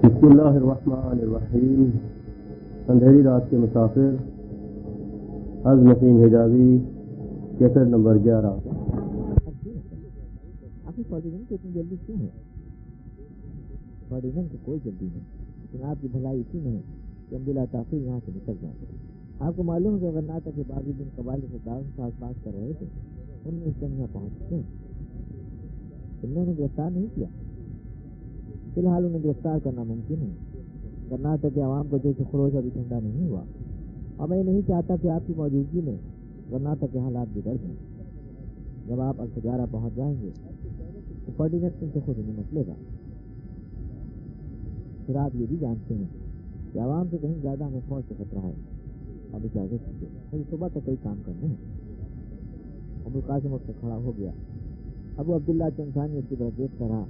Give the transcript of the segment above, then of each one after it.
بسم اللہ الرحمن الرحیم. اندھیری رات کے مسافر از نسیم حجازی کیسٹ نمبر 11. آپ فارڈینن کو اتنی جلدی کیوں ہے؟ فارڈینن کو کوئی جلدی نہیں، لیکن آپ کی بھلائی اسی میں ہے کہ ہم بلا تاخیر یہاں سے نکل جائیں. آپ کو معلوم ہے کہ غرناطہ کے باغی جن قبائل سے دعوت سے بات کر رہے تھے ان میں اس ٹائم یہاں پہنچ چکے ہیں. تم نے انہیں گرفتار نہیں کیا. فی الحال انہیں گرفتار کرنا ممکن ہے. غرناطہ کے عوام کو جیسے خروش ابھی ٹھنڈا نہیں ہوا، اور میں نہیں چاہتا کہ آپ کی موجودگی میں غرناطہ کے حالات بگڑ جائیں. جب آپ الفجارہ پہنچ جائیں گے تو فارڈینن تم سے خود انہیں نکلے گا. پھر آپ یہ بھی جانتے ہیں کہ عوام سے کہیں زیادہ ہمیں فوج سے خطرہ ہے. اب اجازت دیجیے، مجھے صبح تک کئی کام کرنے ہیں. ابو القاسم اٹھ کر کھڑا ہو گیا. ابو عبداللہ چنسانی اس کی طرف دیکھتا رہا،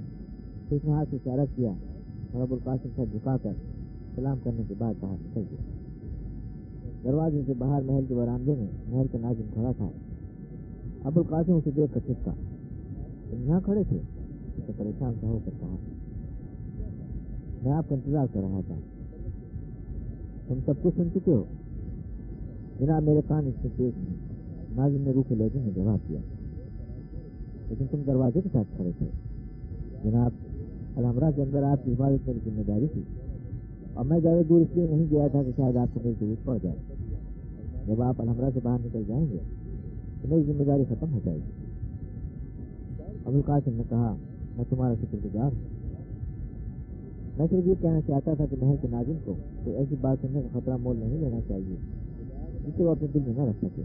پھر اس نے ہاتھ سے اشارہ کیا اور ابو القاسم سے جھکا کر سلام کرنے کے بعد باہر نکل گیا. دروازے سے باہر محل کے برآمدے میں محل کا ناظم کھڑا تھا. ابو القاسم اسے دیکھ کر چھٹکا. تم یہاں کھڑے تھے؟ اسے پریشان سا ہو کر کہا. میں آپ کا انتظار کر رہا تھا. تم سب کچھ سن چکے ہو؟ جناب میرے کان اس سے پیش نہیں. ناظم نے روکھے لہجے میں جواب دیا. لیکن تم دروازے کے ساتھ کھڑے تھے. جناب الحمرہ کے اندر آپ کی حفاظت میری ذمہ داری تھی، اور میں زیادہ دور اس لیے نہیں گیا تھا کہ شاید آپ کو میری ضرورت پڑ جائے. جب آپ الحمرہ سے باہر نکل جائیں گے تو میری ذمہ داری ختم ہو جائے گی. ابو القاسم نے کہا میں تمہارا شکر گزار ہوں. میں صرف یہ کہنا چاہتا تھا کہ محل کے ناظم کو کوئی ایسی بات سننے کا خطرہ مول نہیں لینا چاہیے جسے وہ اپنے دل میں نہ رکھ سکے.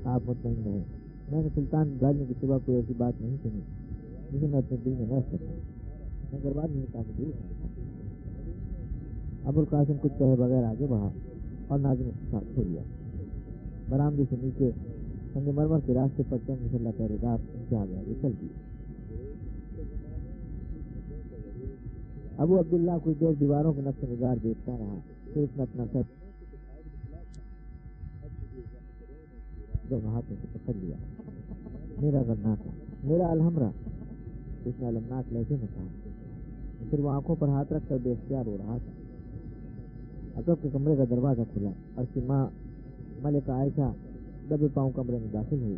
آپ مطمئن رہیں، میں نے سلطان ظالم کی صبح کوئی ایسی بات نہیں سنی جسے میں اپنے دل میں نہ رکھ سکتا. میں دربار میں کام دور تھا. ابو القاسم کچھ کہے بغیر آگے بڑھا اور ناظم اس کے ساتھ ہو لیا. برآمدے سے نیچے سنگ مرمر کے راستے پر چند مسلح پہرے دار ان کے آگے آگے چل دیے. ابو عبداللہ کچھ دیر دیواروں کے نقش نگار دیکھتا رہا. پھر اس نے اپنا سر دونوں ہاتھوں سے پکڑ لیا. میرا غرناطہ، میرا الحمرہ، اس نے المناک لہجے میں کہا. پھر وہ آنکھوں پر ہاتھ رکھ کر بے اختیار ہو رہا تھا. عقب کے کمرے کا دروازہ کھلا اور اس کی ماں ملکہ عائشہ دبے پاؤں کمرے میں داخل ہوئی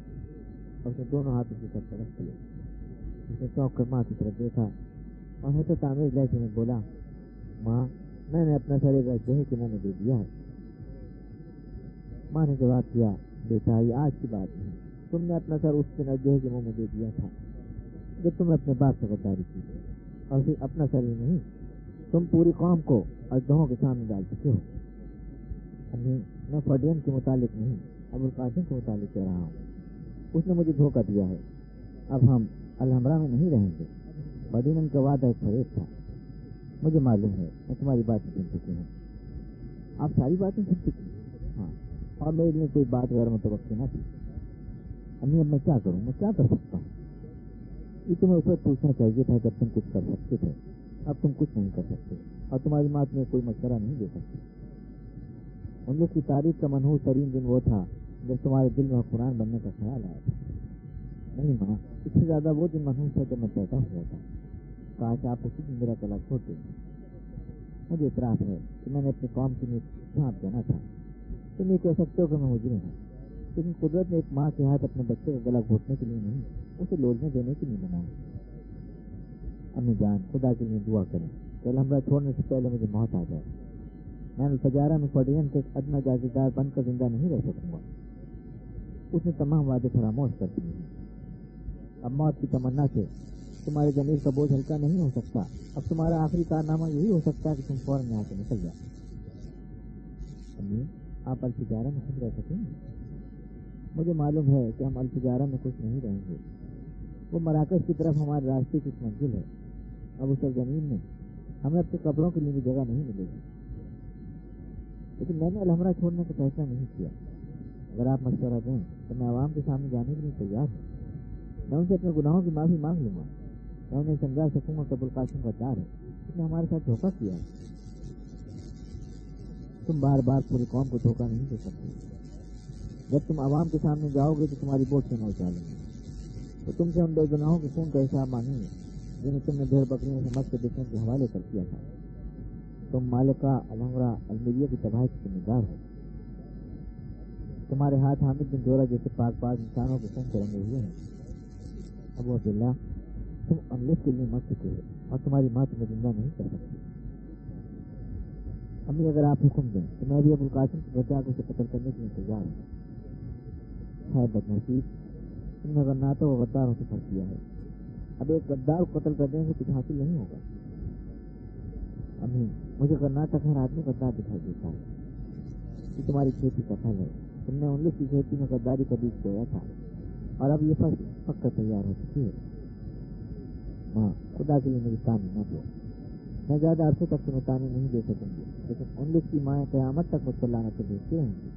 اور اس نے دونوں ہاتھوں سے سر پر رکھ لیا. اس نے چونک کر ماں کی طرف دیکھا اور حیرت آمیز لہجے میں بولا، ماں میں نے اپنا سر ایک اژدہے کے منہ میں دے دیا ہے. ماں نے جواب دیا، بیٹا یہ آج کی بات نہیں، تم نے اپنا سر اس کے اژدہے کے منہ میں دے دیا تھا جب تم نے اپنے باپ سے غداری کی تھی. اور پھر اپنا سر ہی نہیں، تم پوری قوم کو اژدہوں کے سامنے ڈال چکے ہو. امی میں فارڈینن کے متعلق نہیں، ابو القاسم کے متعلق کہہ رہا ہوں. اس نے مجھے دھوکہ دیا ہے. اب ہم الحمرہ میں نہیں رہیں گے. فارڈینن کا وعدہ ایک فریب تھا. مجھے معلوم ہے، میں تمہاری باتیں سن چکی ہوں. آپ ساری باتیں سن چکی؟ ہاں، اور میرے لیے کوئی بات غیر متوقع نہ تھی. امی اب میں کیا کروں؟ میں کیا کر سکتا ہوں؟ یہ تمہیں اس وقت پوچھنا چاہیے تھا جب تم کچھ کر سکتے تھے. اب تم کچھ نہیں کر سکتے اور تمہاری ماں تمہیں کوئی مشورہ نہیں دے سکتی. ان لوگ کی تاریخ کا منحوس ترین دن وہ تھا جب تمہارے دل میں حکمران بننے کا خیال آیا تھا. نہیں ماں، اس سے زیادہ وہ دن منحوس تھا جب میں پیدا ہوا تھا. کاش آپ اسی دن میرا گلا چھوڑ دیں. مجھے اعتراف ہے کہ میں نے اپنی قوم کی نیت جھانپ دینا تھا. تم یہ کہہ سکتے ہو کہ میں مجرم ہوں، لیکن قدرت نے ایک ماں کے ہاتھ اپنے بچے کا گلا گھونٹنے کے لیے نہیں، اسے لوٹنے دینے کے لیے بنایا. امی جان خدا کے لیے دعا کریں کہ الحمرہ چھوڑنے سے پہلے مجھے موت آ جائے. میں الفجارہ میں فارڈینن کے ادنا جاگیردار بن کر زندہ نہیں رہ سکوں گا. اس نے تمام وعدے فراموش کر دیے ہیں. اب موت کی تمنا سے تمہارے ضمیر کا بوجھ ہلکا نہیں ہو سکتا. اب تمہارا آخری کارنامہ یہی ہو سکتا ہے کہ تم فوراً یہاں سے نکل جاؤ. امی آپ الفجارہ میں خوش رہ سکیں گے؟ مجھے معلوم ہے کہ ہم الفجارہ میں خوش نہیں رہیں گے. وہ مراکش کی طرف ہمارے راستے کی منزل ہے. اب اس زمین میں ہمیں اپنے قبروں کے لیے بھی جگہ نہیں ملے گی. لیکن میں نے الحمرہ چھوڑنے کا فیصلہ نہیں کیا. اگر آپ مشورہ دیں تو میں عوام کے سامنے جانے کے لیے تیار ہوں. میں ان سے اپنے گناہوں کی معافی مانگ لوں گا. میں انہیں سمجھا سکوں گا کہ ابو القاسم غدار ہے، اس نے ہمارے ساتھ دھوکہ کیا ہے. تم بار بار پوری قوم کو دھوکہ نہیں دے سکتے. جب تم عوام کے سامنے جاؤ گے تو تمہاری بوٹ سے نہ اچالیں گے. تو تم سے ہم بے گناہوں کے خون کا حساب مانگیں گے جنہیں تم نے بھیڑ بکریوں سے مت کے دشمن کے حوالے کر دیا تھا. तुम मालिका अलहमरा अलमेरिया की तबाही के जिम्मेदार हो। तुम्हारे हाथ हामिद बिन जोरा जैसे पाक इंसानों के खून से रंगे हुए हैं। अबू अब्दुल्ला, तुम अमलिस के लिए मर चुके हो और तुम्हारी माँ तुम्हें जिंदा नहीं कर सकती। अम्मी, अगर आप हुक्म दें तो मैं भी अबुल कासिम की बचा को उसे कत्ल करने के लिए तैयार हूँ। है बदनसीब, तुमने गन्नातों व गद्दारों से फर्क किया है। अब एक गद्दार को कत्ल कर देने से कुछ हासिल नहीं होगा। अम्मी, मुझे गन्नाता हर आदमी गद्दार दिखाई देता है। ये तुम्हारी खेती का फल है। तुमने 19 की खेती में गद्दारी का बीज बोया था और अब ये फसल पक्का तैयार हो चुकी है। माँ, खुदा के लिए मेरी तानी न दो। मैं ज्यादा अरसे तक तुम्हें तानी नहीं दे सकूंगी, लेकिन 19 की माएँ क़यामत तक मुझ पर लानत भेजती रहेंगी।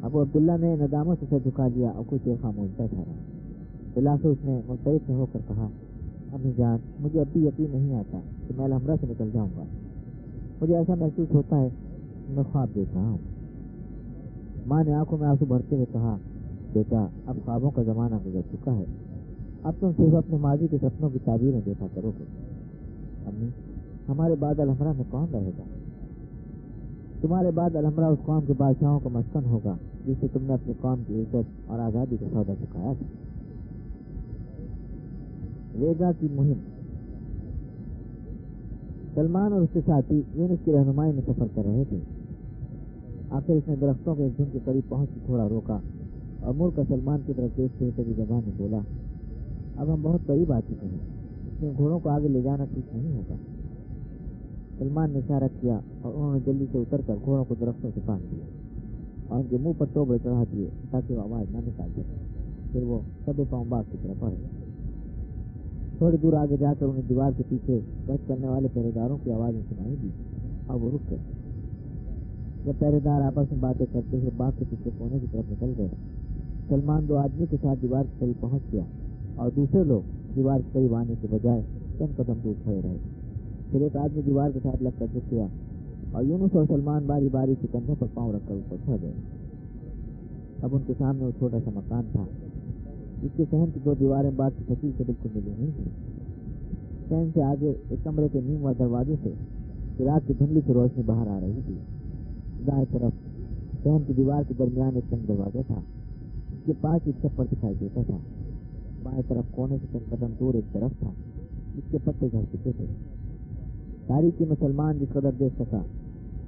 अबू अब्दुल्ला ने नदामत से सर झुका लिया और कुछ देर खामोश बैठा रहा। फिर उसने मुस्तैद होकर कहा, अम्मी जान, मुझे अब भी यकीन नहीं आता कि मैं अलहमरा से निकल जाऊंगा। मुझे ऐसा महसूस होता है मैं ख्वाब देख रहा हूँ। माँ ने आंखों में आंसू भरते हुए कहा, बेटा, अब ख्वाबों का जमाना गुजर चुका है। अब तुम सिर्फ अपने माजी के सपनों की ताबीरें देखा करोगे। अम्मी, हमारे बाद अलहमरा में कौन रहेगा? तुम्हारे बाद अलहमरा उस कौम के बादशाहों का मस्कन होगा जिससे तुमने अपनी कौम की इज्जत और आज़ादी का सौदा चुकाया था। वेगा की मुहिम। सलमान और उसके साथी यूनुस की रहनुमाई में सफर कर रहे थे। आखिर इसने दरख्तों के एक झुंड के करीब पहुंच थोड़ा रोका और मुड़ कर सलमान की तरफ देखते हुए कभी जबान में बोला, अब हम बहुत करीब आ चुके हैं, इसमें घोड़ों को आगे ले जाना ठीक नहीं होगा। सलमान ने इशारा किया और उन्होंने जल्दी से उतरकर घोड़ों को दरख्तों से बांध दिया और उनके मुंह पर टोबड़े चढ़ा दिए ताकि वो आवाज न निकाल सके। फिर वो सभी पांव बाग की तरफ बढ़े। थोड़ी दूर आगे जाकर उन्हें दीवार के पीछे गश्त करने वाले पहरेदारों की आवाजें सुनाई दी और वो रुक गए। जब पहरेदार आपस में बातें करते हुए बाग के पीछे कोने की तरफ निकल गए, सलमान 2 आदमी के साथ दीवार के करीब पहुंच गया और दूसरे लोग दीवार के करीब आने के बजाय चंद कदम दूर खड़े रहे। फिर एक आदमी दीवार के साथ लगकर झुक गया और यूनुस और सलमान बारी बारी से कंधों पर पांव रखकर ऊपर चढ़ गए। अब उनके सामने वो छोटा सा मकान था जिसके सहन की 2 दीवारें बाग की फसील से बिल्कुल मिली नहीं थी। सहन से आगे एक कमरे के नीम व दरवाजे से चिराग की धुंधली से रोशनी बाहर आ रही थी। दाएं तरफ सहन की दीवार के दरमियान एक तंग दरवाजा था जिसके पास एक छप्पर दिखाई देता था। बाएं तरफ कोने से चंद कदम दूर एक दरख्त था जिसके पत्ते झड़ चुके थे। तारीकी में सलमान जिस कदर देख सका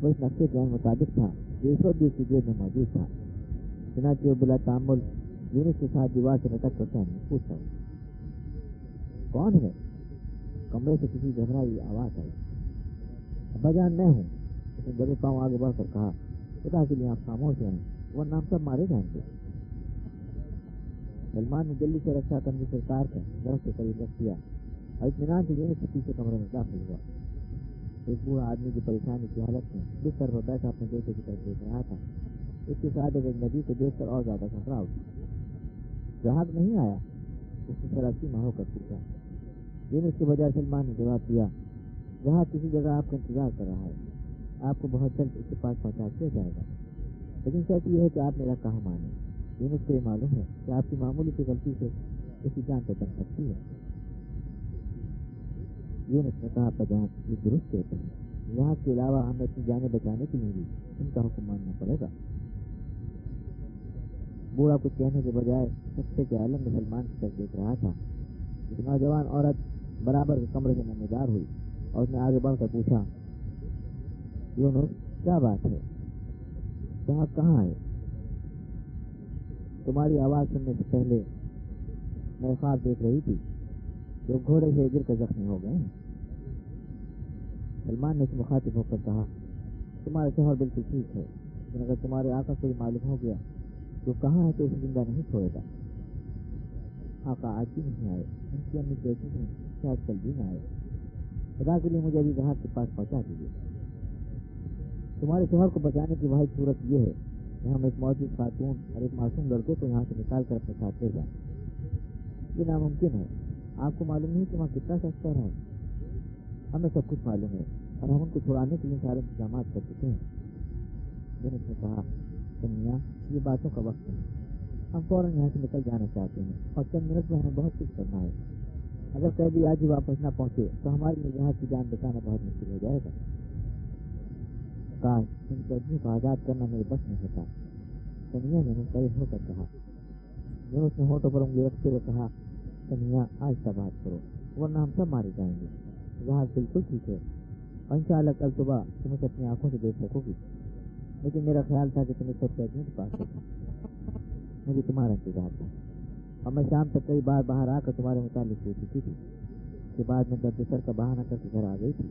वो इस नक्शे के मुताबिक था जो इस वक्त उसकी जेब में मौजूद था। चुनांचे बिला तामुल यूनुस के साथ दीवार से लटक कर सहन पूछा, कौन है? कमरे से किसी घबराई आवाज आई। अब्बाजान, मैं हूँ। उसने दबे पांव आगे बढ़कर कहा, खुदा के लिए आप खामोश रहें, वरना हम सब मारे जाएंगे। सलमान ने जल्दी से रक्षा करने से उतार कर दरख्त के करीब रख दिया और इत्मीनान से यूनुस के पीछे कमरे में दाखिल हुआ। एक बूढ़ा आदमी की परेशानी की हालत में बिस्तर पर बैठा अपने बेटे की तरफ देख रहा था। इसके साथ एक नदी को देखकर और ज्यादा घबरा उठा। ग्राहक नहीं आया? उसने सरासी माँ होकर पूछा। यूनुस के बजाय सलमान ने जवाब दिया, ग्राहक किसी जगह आपका इंतजार कर रहा है, आपको बहुत जल्द उसके पास पहुंचा दिया जाएगा, लेकिन शर्त यह है कि आप मेरा कहा माने। यूनुस को ये मालूम है कि आपकी मामूली सी गलती से उसकी जान तो बन सकती है। यूनुस ने कहा, अब्बाजान, ये दुरुस्त कहते हैं, यहाँ के अलावा हमें अपनी जानें बचाने के लिए भी इनका हुक्म मानना पड़ेगा। बूढ़ा कुछ कहने के बजाय सच्चे के आलम में सलमान की तरफ देख रहा था। एक नौजवान औरत बराबर के कमरे से नमदार हुई और उसने आगे बढ़कर पूछा, यूनुस, क्या बात है? कहाँ है? तुम्हारी आवाज सुनने से पहले मैं ख्वाब देख रही थी जो घोड़े से गिर कर जख्मी हो गए हैं। सलमान ने उसे मुखातिब होकर कहा, तुम्हारा शोहर बिल्कुल ठीक है, लेकिन अगर तुम्हारे आका को मालूम हो गया तो कहाँ है तो उसे जिंदा नहीं छोड़ेगा। आका आज भी नहीं आए, उनकी अम्मी कहती हैं शायद कल भी न आए। खुदा के लिए मुझे अभी घाट के पास पहुंचा दीजिए। तुम्हारे शोहर को बचाने की वाहिद सूरत यह है कि हम एक मौजूद खातून और एक मासूम लड़के को यहाँ से निकाल कर अपने साथ ले जाएं। ये नामुमकिन है। आपको मालूम नहीं कि वहाँ कितना सस्ता है? हमें सब कुछ मालूम है और हम उनको छुड़ाने के लिए सारे इंतजाम कर चुके हैं। यूनुस ने कहा, मियां, ये बातों का वक्त नहीं, हम फौरन यहाँ से निकल जाना चाहते हैं और चंद मिनट में हमें बहुत कुछ करना है। اگر قیدی آج ہی واپس نہ پہنچے تو ہمارے لیے جہاز کی جان بچانا بہت مشکل ہو جائے گا. کاش ان قیدیوں کو آزاد کرنا میرے بس میں ہوتا. سنیا نے منفرد ہو کر کہا. یونس نے ہونٹوں پر انگلی رکھتے ہوئے کہا, سنیا آہستہ بات کرو ورنہ ہم سب مارے جائیں گے. جہاز بالکل ٹھیک ہے اور انشاءاللہ کل صبح تم اسے اپنی آنکھوں سے دیکھ سکو گی, لیکن میرا خیال تھا کہ تم اس وقت قیدیوں کے پاس تھا. مجھے تمہارا انتظار تھا اور میں شام تک کئی بار باہر آ کر تمہارے متعلق سوچ چکی تھی. اس کے بعد میں درد سر کا بہانہ کر کے گھر آ گئی تھی.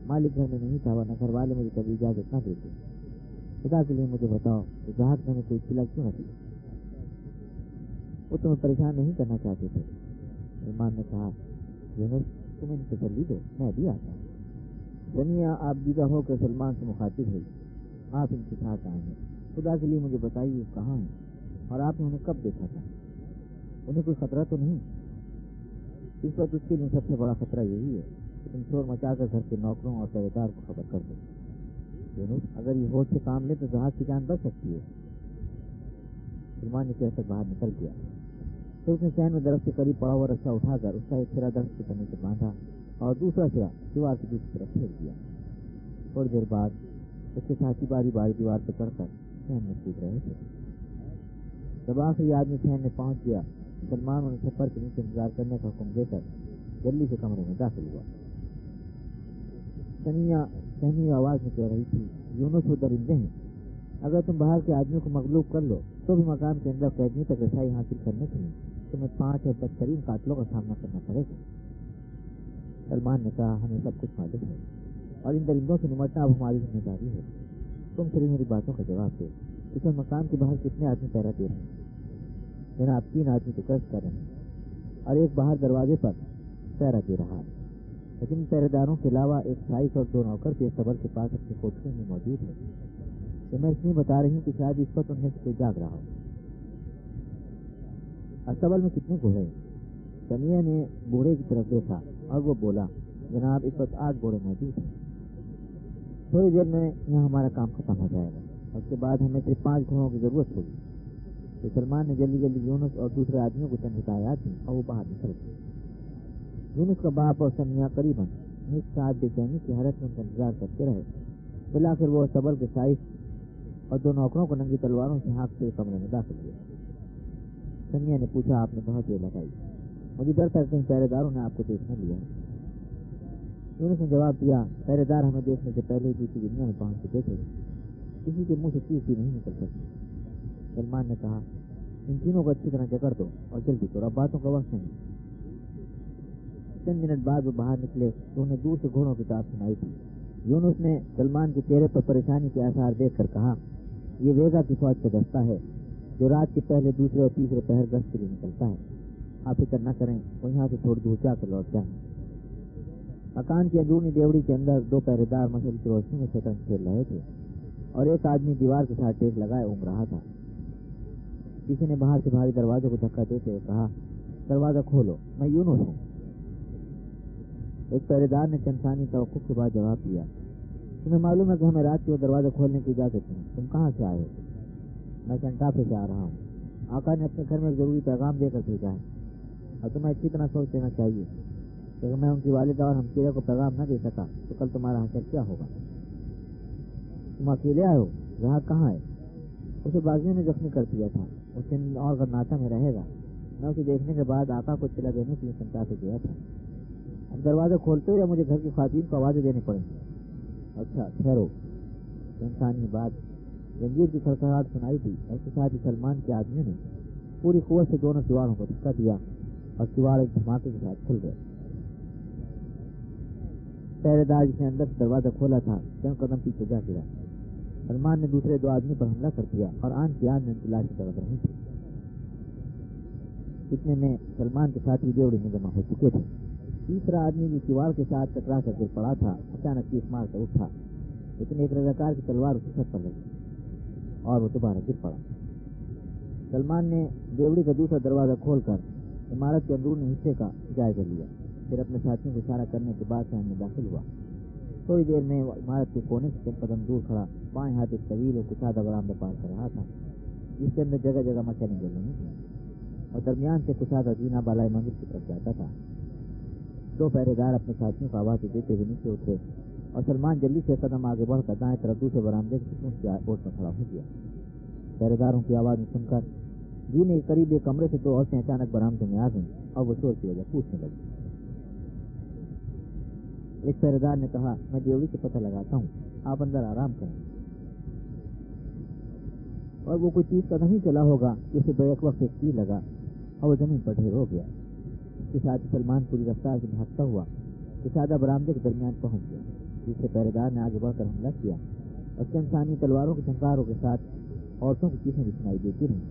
مالک گھر میں نہیں تھا ورنہ گھر والے مجھے کبھی اجازت نہ دیتے. خدا کے لیے مجھے بتاؤ کہ جہاز نے ہمیں کوئی کھلا کیوں نہ دی؟ وہ تمہیں پریشان نہیں کرنا چاہتے تھے. سلمان نے کہا, یونس تم ان سے تسلی دو, میں بھی آتا ہوں. سنیا آپ دیدہ ہو کر سلمان سے مخاطب ہوئی. آپ ان کے ساتھ آئے ہیں, خدا کے لیے مجھے بتائیے کہاں ہیں اور آپ نے انہیں کب دیکھا تھا؟ انہیں کوئی خطرہ تو نہیں؟ اس وقت اس کے لیے سب سے بڑا خطرہ یہی ہے کہ تم شور مچا کر گھر کے نوکروں اور پہرے دار کو خبر کر دو. یونس اگر یہ ہوش سے کام لے تو جہاز کی جان بچ سکتی ہے. سلمان نے کہہ کر باہر نکل گیا. پھر اس نے چین میں درخت کے قریب پڑا ہوا رسا اٹھا کر اس کا ایک سرا درخت کے تنے سے باندھا اور دوسرا سرا دیوار کی دوسری طرف پھینک دیا. تھوڑی دیر بعد اس کے ساتھی باری باری دیوار پہ چڑھ کر چین میں کود رہے تھے. جب آخری آدمی چین میں پہنچ گیا, سلمان انہیں چھپر کے نیچے انتظار کرنے کا حکم دے کر جلدی سے کمرے میں داخل ہوا. سنیا سہمی آواز میں کہہ رہی تھی, یونس وہ درندے ہیں, اگر تم باہر کے آدمیوں کو مغلوب کر لو تو بھی مقام کے اندر قیدیوں تک رسائی حاصل کرنے کے لیے تمہیں 5 یا بدترین قاتلوں کا سامنا کرنا پڑے گا. سلمان نے کہا, ہمیں سب کچھ معلوم ہے اور ان درندوں سے نمٹنا اب ہماری ذمہ داری ہے. تم صرف میری باتوں کا جواب دو. اس میں مقام کے باہر کتنے آدمی پہرا دے رہے ہیں؟ جناب 3 آدمی تو قید کر رہے ہیں اور ایک باہر دروازے پر پہرا دے رہا ہے. لیکن ان پہرے داروں کے علاوہ ایک سائس اور 2 نوکر بھی صبر کے پاس اپنی کوٹھیوں میں موجود ہے. تو میں اس لیے بتا رہی ہوں کہ شاید اس وقت انہیں سے کوئی جاگ رہا ہو. استبل میں کتنے گھوڑے ہیں؟ سنیا نے بوڑھے کی طرف دیکھا اور وہ بولا, جناب اس وقت 8 گھوڑے موجود ہیں. تھوڑی دیر میں یہاں ہمارا کام ختم ہو جائے گا اور اس کے بعد ہمیں صرف 5 گھوڑوں کی ضرورت ہوگی. تو سلمان نے جلدی جلدی یونس اور دوسرے آدمیوں کو چند ہدایات دیں اور وہ باہر نکل گئے. یونس کا باپ اور سنیا قریباً 1 ساعت بے چینی کی حالت میں ان کا انتظار کرتے رہے. بالآخر وہ استبل کے سائس اور 2 نوکروں کو ننگی تلواروں سے ہانکتے کمرے میں داخل ہوئے. سنیا نے پوچھا, آپ نے بہت دیر لگائی, مجھے ڈر تھا کہ پہرے داروں نے آپ کو دیکھنے لیا. یونس نے جواب دیا, پہرے دار ہمیں دیکھنے سے پہلے ہی دوسری دنیا میں پہنچ چکے تھے, کسی کے منہ سے چیز بھی نہیں نکل سکتی. سلمان نے کہا, ان تینوں کو اچھی طرح جکڑ دو اور جلدی کرو, اب باتوں کا وقت نہیں. چند منٹ بعد وہ باہر نکلے تو انہیں دور سے گھوڑوں کی تاب سنائی تھی. یونس نے سلمان کے چہرے پر پریشانی کے آثار دیکھ کر کہا, یہ ویگا کی فوج کا دستہ ہے جو رات کے پہلے, دوسرے اور تیسرے پہر گشت کے لیے نکلتا ہے. آپ فکر نہ کریں, وہ یہاں سے تھوڑی دور جا کر لوٹ جائیں. مکان کی اندرونی ڈیوڑی کے اندر 2 پہرے دار مشعل کی روشنی میں شطرنج کھیل رہے تھے اور ایک آدمی دیوار کے ساتھ ٹیک لگائے اونگ رہا تھا. کسی نے باہر سے بھاری دروازے کو دھکا دیتے ہوئے کہا, دروازہ کھولو, میں یونس ہوں. ایک پہرے دار نے چند ثانیے توقف کے بعد جواب دیا, تمہیں معلوم ہے کہ ہمیں رات کو دروازہ کھولنے کی اجازت نہیں. تم کہاں سے آئے ہو؟ میں سنٹافے سے آ رہا ہوں. آقا نے اپنے گھر میں ایک ضروری پیغام دے کر بھیجا ہے اور تمہیں اچھی طرح سوچ لینا چاہیے کہ اگر میں ان کی والدہ اور ہمشیرہ کو پیغام نہ دے سکا تو کل تمہارا حشر کیا ہوگا. تم اکیلے آئے ہو؟ جہاز کہاں ہے؟ اسے باغیوں نے زخمی کر دیا تھا, اس دن اور غرناٹہ میں رہے گا. میں اسے دیکھنے کے بعد آقا کو اطلاع دینے کے لیے سنٹافے گیا تھا. اب دروازہ کھولتے ہوئے مجھے گھر کی خواتین کو آوازیں دینی پڑیں گی. اچھا ٹھہرو. انسانی بات جنگیر کی کھڑکھڑاہٹ سنائی دی اور اس کے ساتھ ہی سلمان کے آدمی نے پوری قوت سے دونوں کیواڑوں کو دھکا دیا اور کیواڑ ایک دھماکے کے ساتھ کھل گئے. پہرے دار جس نے اندر سے دروازہ کھولا تھا چند قدم پیچھے جا گرا. سلمان نے دوسرے 2 آدمی پر حملہ کر دیا اور آن کی آن میں تلاشی کر رہی تھی. اتنے میں سلمان کے ساتھی ڈیوڑی میں جمع ہو چکے تھے. تیسرا آدمی بھی کیواڑ کے ساتھ ٹکرا کر گر پڑا تھا. اچانک چیخ مار کر اٹھا, لیکن ایک رضاکار کی تلوار اسے سر پر لگی اور وہ دوبارہ گر پڑا. سلمان نے ڈیوڑی کا دوسرا دروازہ کھول کر عمارت کے اندرونی حصے کا جائزہ لیا, پھر اپنے ساتھیوں کو اشارہ کرنے کے بعد شہر میں داخل ہوا. تھوڑی دیر میں وہ عمارت کے کونے سے چند قدم دور کھڑا بائیں ہاتھ ایک طویل اور کشادہ برآمدہ پار کر رہا تھا جس کے اندر جگہ جگہ مچھلیاں جل رہی تھیں اور درمیان سے کشادہ زینہ بالائے منزل کی طرف جاتا تھا. दो पहरेदार अपने साथियों को आवाज देते हुए नीचे उतरे और सलमान जल्दी से कदम आगे बढ़कर दाएं तरफ दूसरे बरामदे के सुकून की ओर पर खड़ा हो गया। पहरेदारों की आवाज में सुनकर जीने के करीब एक कमरे से दो औरतें अचानक बरामदे में आ गईं और वो शोर की वजह पूछने लगी। एक पहरेदार ने कहा, मैं देवड़ी से पता लगाता हूँ, आप अंदर आराम करें। और वो कोई चीज कदम ही चला होगा कि उसे बैक वक्त एक तीर लगा और वो जमीन पर ढेर हो गया। इसके साथ सलमान पूरी रफ्तार से भागता हुआ कुशादा बरामदे के दरमियान पहुंच गया, जिससे पहरेदार ने आगे बढ़कर हमला किया और चंद सानी तलवारों के झंकारों के साथ औरतों की चीखें भी सुनाई देती रही।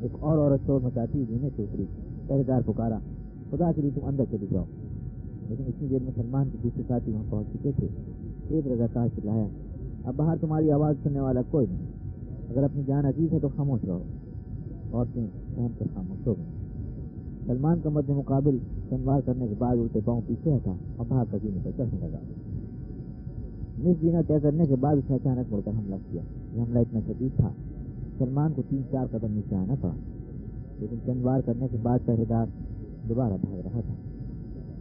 एक और औरत शोर मचाती हुई जीने से उतरी। पहरेदार पुकारा, खुदा के लिए तुम अंदर चले जाओ। लेकिन इतनी देर में सलमान के दूसरे साथी वहां पहुंच चुके थे। एक रजाकार चिल्लाया, अब बाहर तुम्हारी आवाज सुनने वाला कोई नहीं, अगर अपनी जान अजीज है तो खामोश रहो। औरतें सहम कर खामोश हो गई। सलमान का मध्य मुकाबिल तलवार करने के बाद उल्टे पांव पीछे हटा और भाग कर जीने पर चढ़ने लगा। निस जीना तय करने के बाद उसने अचानक मुड़कर हमला किया। हमला इतना शदीद था, सलमान को 3-4 कदम नीचे आना पड़ा, लेकिन चंद वार करने के बाद पहरेदार दोबारा भाग रहा था।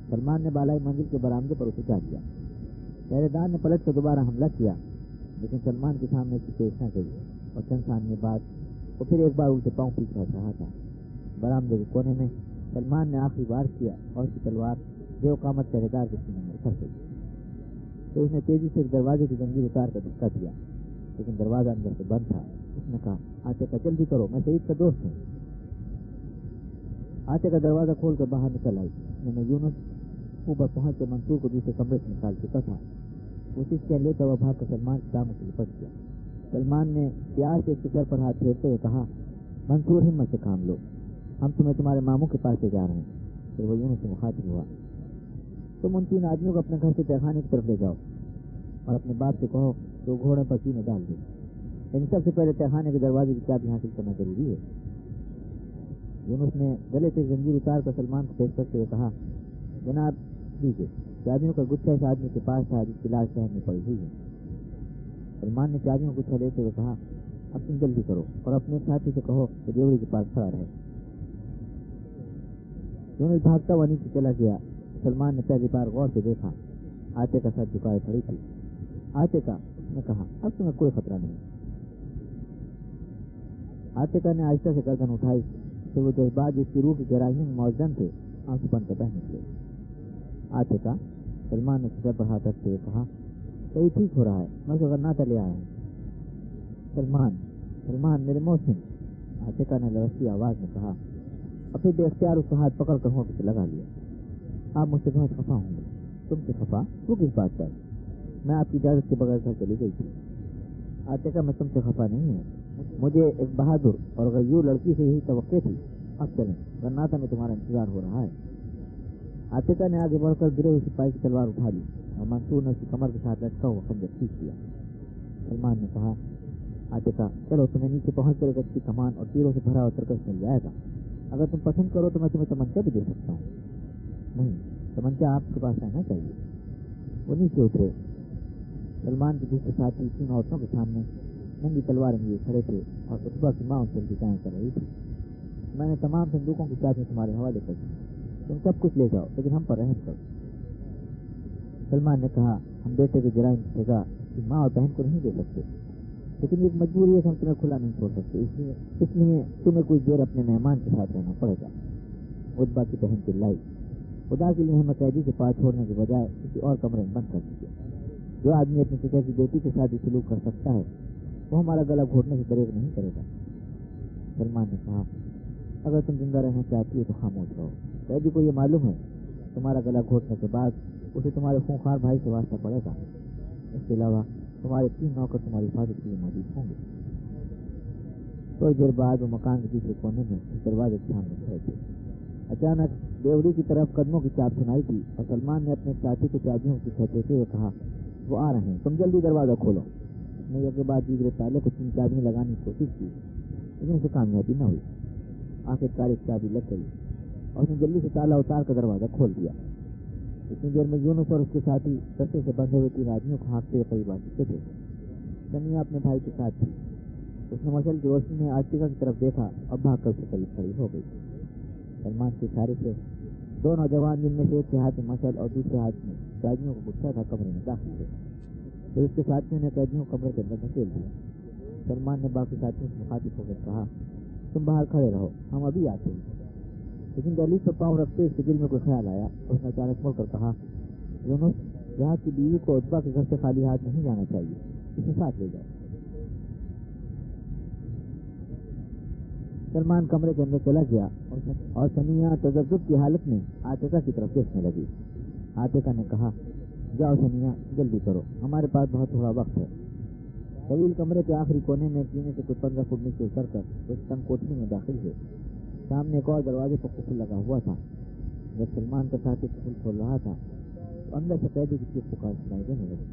सलमान ने बालाई मंजिल के बरामदे पर उसे दिया। पहरेदार ने पलट कर दोबारा हमला किया, लेकिन सलमान के सामने उसकी पेश न गई और चंद सामने बाद वो फिर एक बार उल्टे पांव पीछे हट रहा था। बरामदे के कोने में सलमान ने आखिरी वार किया और उसकी तलवार बेवकामत पहरेदार के सीने में उतर गई। तो उसने तेजी से दरवाजे की जंजीर उतार कर धक्का दिया, लेकिन दरवाजा अंदर से बंद था। उसने कहा, आते का जल्दी करो, मैं शहीद का दोस्त हूँ। आते का दरवाजा खोलकर बाहर निकल आई। मैंने यूनुस ऊपर पहुंच कर मंसूर को दूसरे कमरे से निकाल चुका था। कोशिश किया लेकर वह भाग कर सलमान के दामों से लिपट गया। सलमान ने प्यार से उसके सर पर हाथ फेरते हुए कहा, मंसूर हिम्मत से काम लो, हम तुम्हें तुम्हारे मामू के पास ले जा रहे हैं। फिर वो यूनुस से मुखातिब हुआ, तुम उन 3 आदमियों को अपने घर से तहखाने की तरफ ले जाओ और अपने बाप से कहो तो घोड़े पर कीने डाल दे। इन सबसे पहले तहखाने के दरवाजे की चाबी हासिल करना जरूरी है। यूनुस ने गले से जंजीर उतार कर सलमान को फेंक करते हुए कहा, जनाब लीजिए, चाबियों का गुच्छा इस आदमी के पास था जिसकी लाश शहर में पड़ी हुई है। सलमान ने चाबियों का गुच्छा लेते हुए कहा, अब तुम जल्दी करो और अपने साथी से कहो कि देवड़ी के पास खड़ा रहे। यूनुस भागता हुआ नीचे चला गया। सलमान ने पहली बार गौर से देखा, आते का सर झुकाए खड़ी थी। आते का, उसने कहा, अब तुम्हें कोई खतरा नहीं। आतिका ने आहिस्ता से गर्दन उठाई, तो वो जज्बात जिसकी रूह की गहराइयों में मौजूद थे आंसू बंद कर बहने लगे। आतिका, सलमान ने सर पर हाथ रखते हुए कहा, सही ठीक हो रहा है, मैं तो गर्नाता ले आया हूँ। सलमान मेरे मोहसिन, आतिका ने लड़ती आवाज में कहा, और फिर बेख्तियार उसका हाथ पकड़ कर होंठ से लगा लिया। आप मुझसे बहुत खफा होंगे। तुमसे खफा? वो किस बात पर? मैं आपकी इजाजत के बगैर घर चली गई थी। आतिका, मैं तुमसे खफा नहीं हूँ, मुझे एक बहादुर और गयूर लड़की से यही तवक्के थी। अब चलें, गर्नाता में तुम्हारा इंतजार हो रहा है। आतिका ने आगे बढ़कर गिरे हुए सिपाही की तलवार उठा ली और मंसूर ने उसकी कमर के साथ लटका हुआ खंजर खींच लिया। सलमान ने कहा, आतिका चलो, तुम्हें नीचे पहुंच कर एक अच्छी कमान और तीरों से भरा हुआ तरकश मिल जाएगा। अगर तुम पसंद करो तो मैं तुम्हें तमंचा भी दे सकता हूँ। नहीं, तमंचा आपके पास रहना चाहिए। वो नीचे उतरे। सलमान के दूसरे साथी 3 औरतों के सामने नंगी तलवार लिए खड़े थे और उत्बा की माँ उनसे दिखाएं कर रही थी। मैंने तमाम संदूकों की चाबियां तुम्हारे हवाले कर दी, तुम सब कुछ ले जाओ, लेकिन हम पर रहम करो। सलमान ने कहा, हम बेटे के जराइम की सजा की माँ और बहन को नहीं दे सकते, लेकिन एक मजबूरी है कि हम तुम्हें खुला नहीं छोड़ सकते, इसलिए तुम्हें कुछ देर अपने मेहमान के साथ रहना पड़ेगा। उत्बा की बहन चिल्लाई, खुदा के लिए हमें कैदी के पास छोड़ने के बजाय किसी और कमरे में बंद कर दीजिए। जो आदमी अपनी पिता की बेटी के साथ सलूक कर सकता है वो हमारा गला घोटने से दरेग नहीं करेगा। सलमान ने कहा, अगर तुम जिंदा रहना चाहती हो तो खामोश रहो। कैदी को ये मालूम है तुम्हारा गला घोटने के बाद उसे तुम्हारे खूंखार भाई से वास्ता पड़ेगा। इसके अलावा तुम्हारे 3 नौकर तुम्हारी हिफाजत के लिए मौजूद होंगे। थोड़ी देर बाद वो मकान के दूसरे कोने में दरवाजे के सामने खड़े थे। अचानक देवड़ी की तरफ कदमों की चाप सुनाई थी और सलमान ने अपने साथी को चाबियों की देते हुए कहा, वो आ रहे हैं, तुम जल्दी दरवाजा खोलो। उसने एक के बाद दूसरे पहले कुछ 3 चाबियां लगाने की कोशिश की, लेकिन उसे कामयाबी न हुई। आखिरकार एक चाबी लग गई और उसने जल्दी से ताला उतार कर दरवाजा खोल दिया। इतनी देर में यूनुस और उसके साथी रस्ते से बंधे हुए 3 आदमियों को हाँकते हुए करीब आ चुके थे। सनिया अपने भाई के साथ थी। उसने मशल की रोशनी में आतिका की तरफ देखा और भाग कर उसके करीब खड़ी हो गई। सलमान के इशारे से दो नौजवान जिनमें से एक के हाथ में मशल और दूसरे हाथ में कैदियों को गुस्सा था कमरे में दाखिल हुए। तो उसके साथियों ने कैदियों को कमरे के अंदर धकेल दिया। सलमान ने बाकी साथियों से मुखातिब होकर कहा, तुम बाहर खड़े रहो, हम अभी आते हैं। लेकिन दहलीज पर पाँव रखते उसके दिल में कोई ख्याल आया। उसने अचानक मुड़कर कहा, यूनुस, यहाँ की बीवी को उतबा के घर से खाली हाथ नहीं जाना चाहिए, इसे साथ ले जाओ। सलमान कमरे के अंदर चला गया और सनिया तजब्जुब की हालत में आतिका की तरफ देखने लगी। आतिका ने कहा, जाओ सनिया, जल्दी करो, हमारे पास बहुत थोड़ा वक्त है। तवील कमरे के आखिरी कोने में कीने से कुछ 15 फुट नीचे उतरकर उस तंग कोठरी में दाखिल हुए। सामने एक और दरवाजे पर कुफल लगा हुआ था। जब सलमान का साथी कुफल खोल रहा था तो अंदर से कैदी की चीख पुकार सुनाई देने लगी।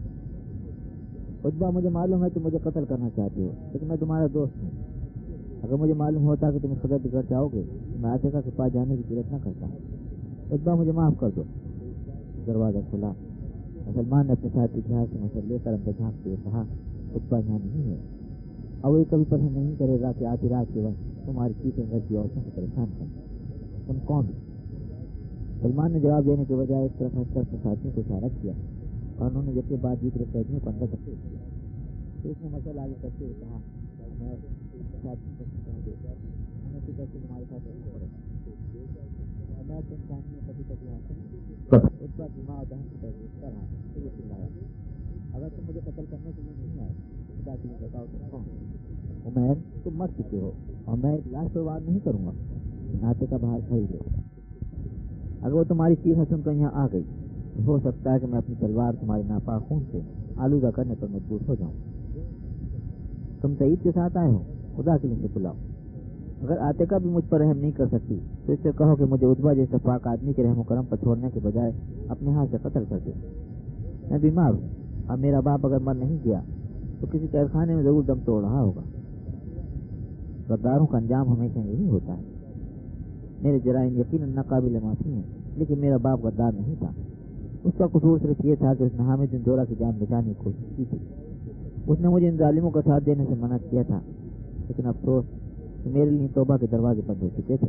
उतबा, मुझे मालूम है तुम मुझे कत्ल करना चाहते हो, लेकिन मैं तुम्हारा दोस्त हूँ। अगर मुझे मालूम होता कि तुम इस कदर बिगड़ जाओगे तो मैं आतिका के पास जाने की जरूरत न करता। उतबा, मुझे माफ कर दो। दरवाजा खुला और सलमान ने अपने साथी के हाथ से मसल लेकर अंदर झाँकते हुए कहा, उतबा यहाँ नहीं है, और वो कभी पसंद नहीं करेगा कि आधी रात के वक्त तुम्हारी चीखें घर की औरतों को परेशान कर। तुम कौन हो? सलमान ने जवाब देने के बजाय एक तरफ हंसकर अपने साथियों को इशारा किया और उन्होंने जबकि बात दूसरे कैदियों को अंदर धकेल दिया। तो उसने मसल आगे करते हुए कहा, मैं साथियों को हमें फिक्र से तुम्हारे साथ नहीं पड़ेगा। मैं तुम सामने कभी कभी आते उस पर दिमाग दहन की तरह कर रहा तो वो चिल्लाया, अगर तुम मुझे कत्ल करने के लिए नहीं आए तो खुदा के लिए बताओ तुम कौन? उमैर, तुम मर चुके हो और मैं एक लाश पर वार नहीं करूंगा। आतिका बाहर खड़ी है। अगर वो तुम्हारी चीख सुनकर यहाँ आ गई तो हो सकता है कि मैं अपनी तलवार तुम्हारे नापाक खून से आलूदा करने पर मजबूर हो जाऊं। तुम सईद के साथ आए हो, खुदा के लिए बुलाओ। अगर आतिका भी मुझ पर रहम नहीं कर सकती तो इससे कहो कि मुझे उतबा जैसे पाक आदमी के रहम करम पर छोड़ने के बजाय अपने हाथ से कत्ल कर दे। मैं बीमार हूँ और मेरा बाप अगर मर नहीं गया तो किसी कैदखाने में जरूर दम तोड़ रहा होगा। गद्दारों का अंजाम हमेशा यही होता है। मेरे जराइम यकीनन नाकाबिल माफी हैं, लेकिन मेरा बाप गद्दार नहीं था। उसका कसूर सिर्फ ये था कि उसने हामिद बिन जोरा की जान बचाने की कोशिश की थी। उसने मुझे इन जालिमों का साथ देने से मना किया था, लेकिन अफसोस कि मेरे लिए तौबा के दरवाजे बंद हो चुके थे।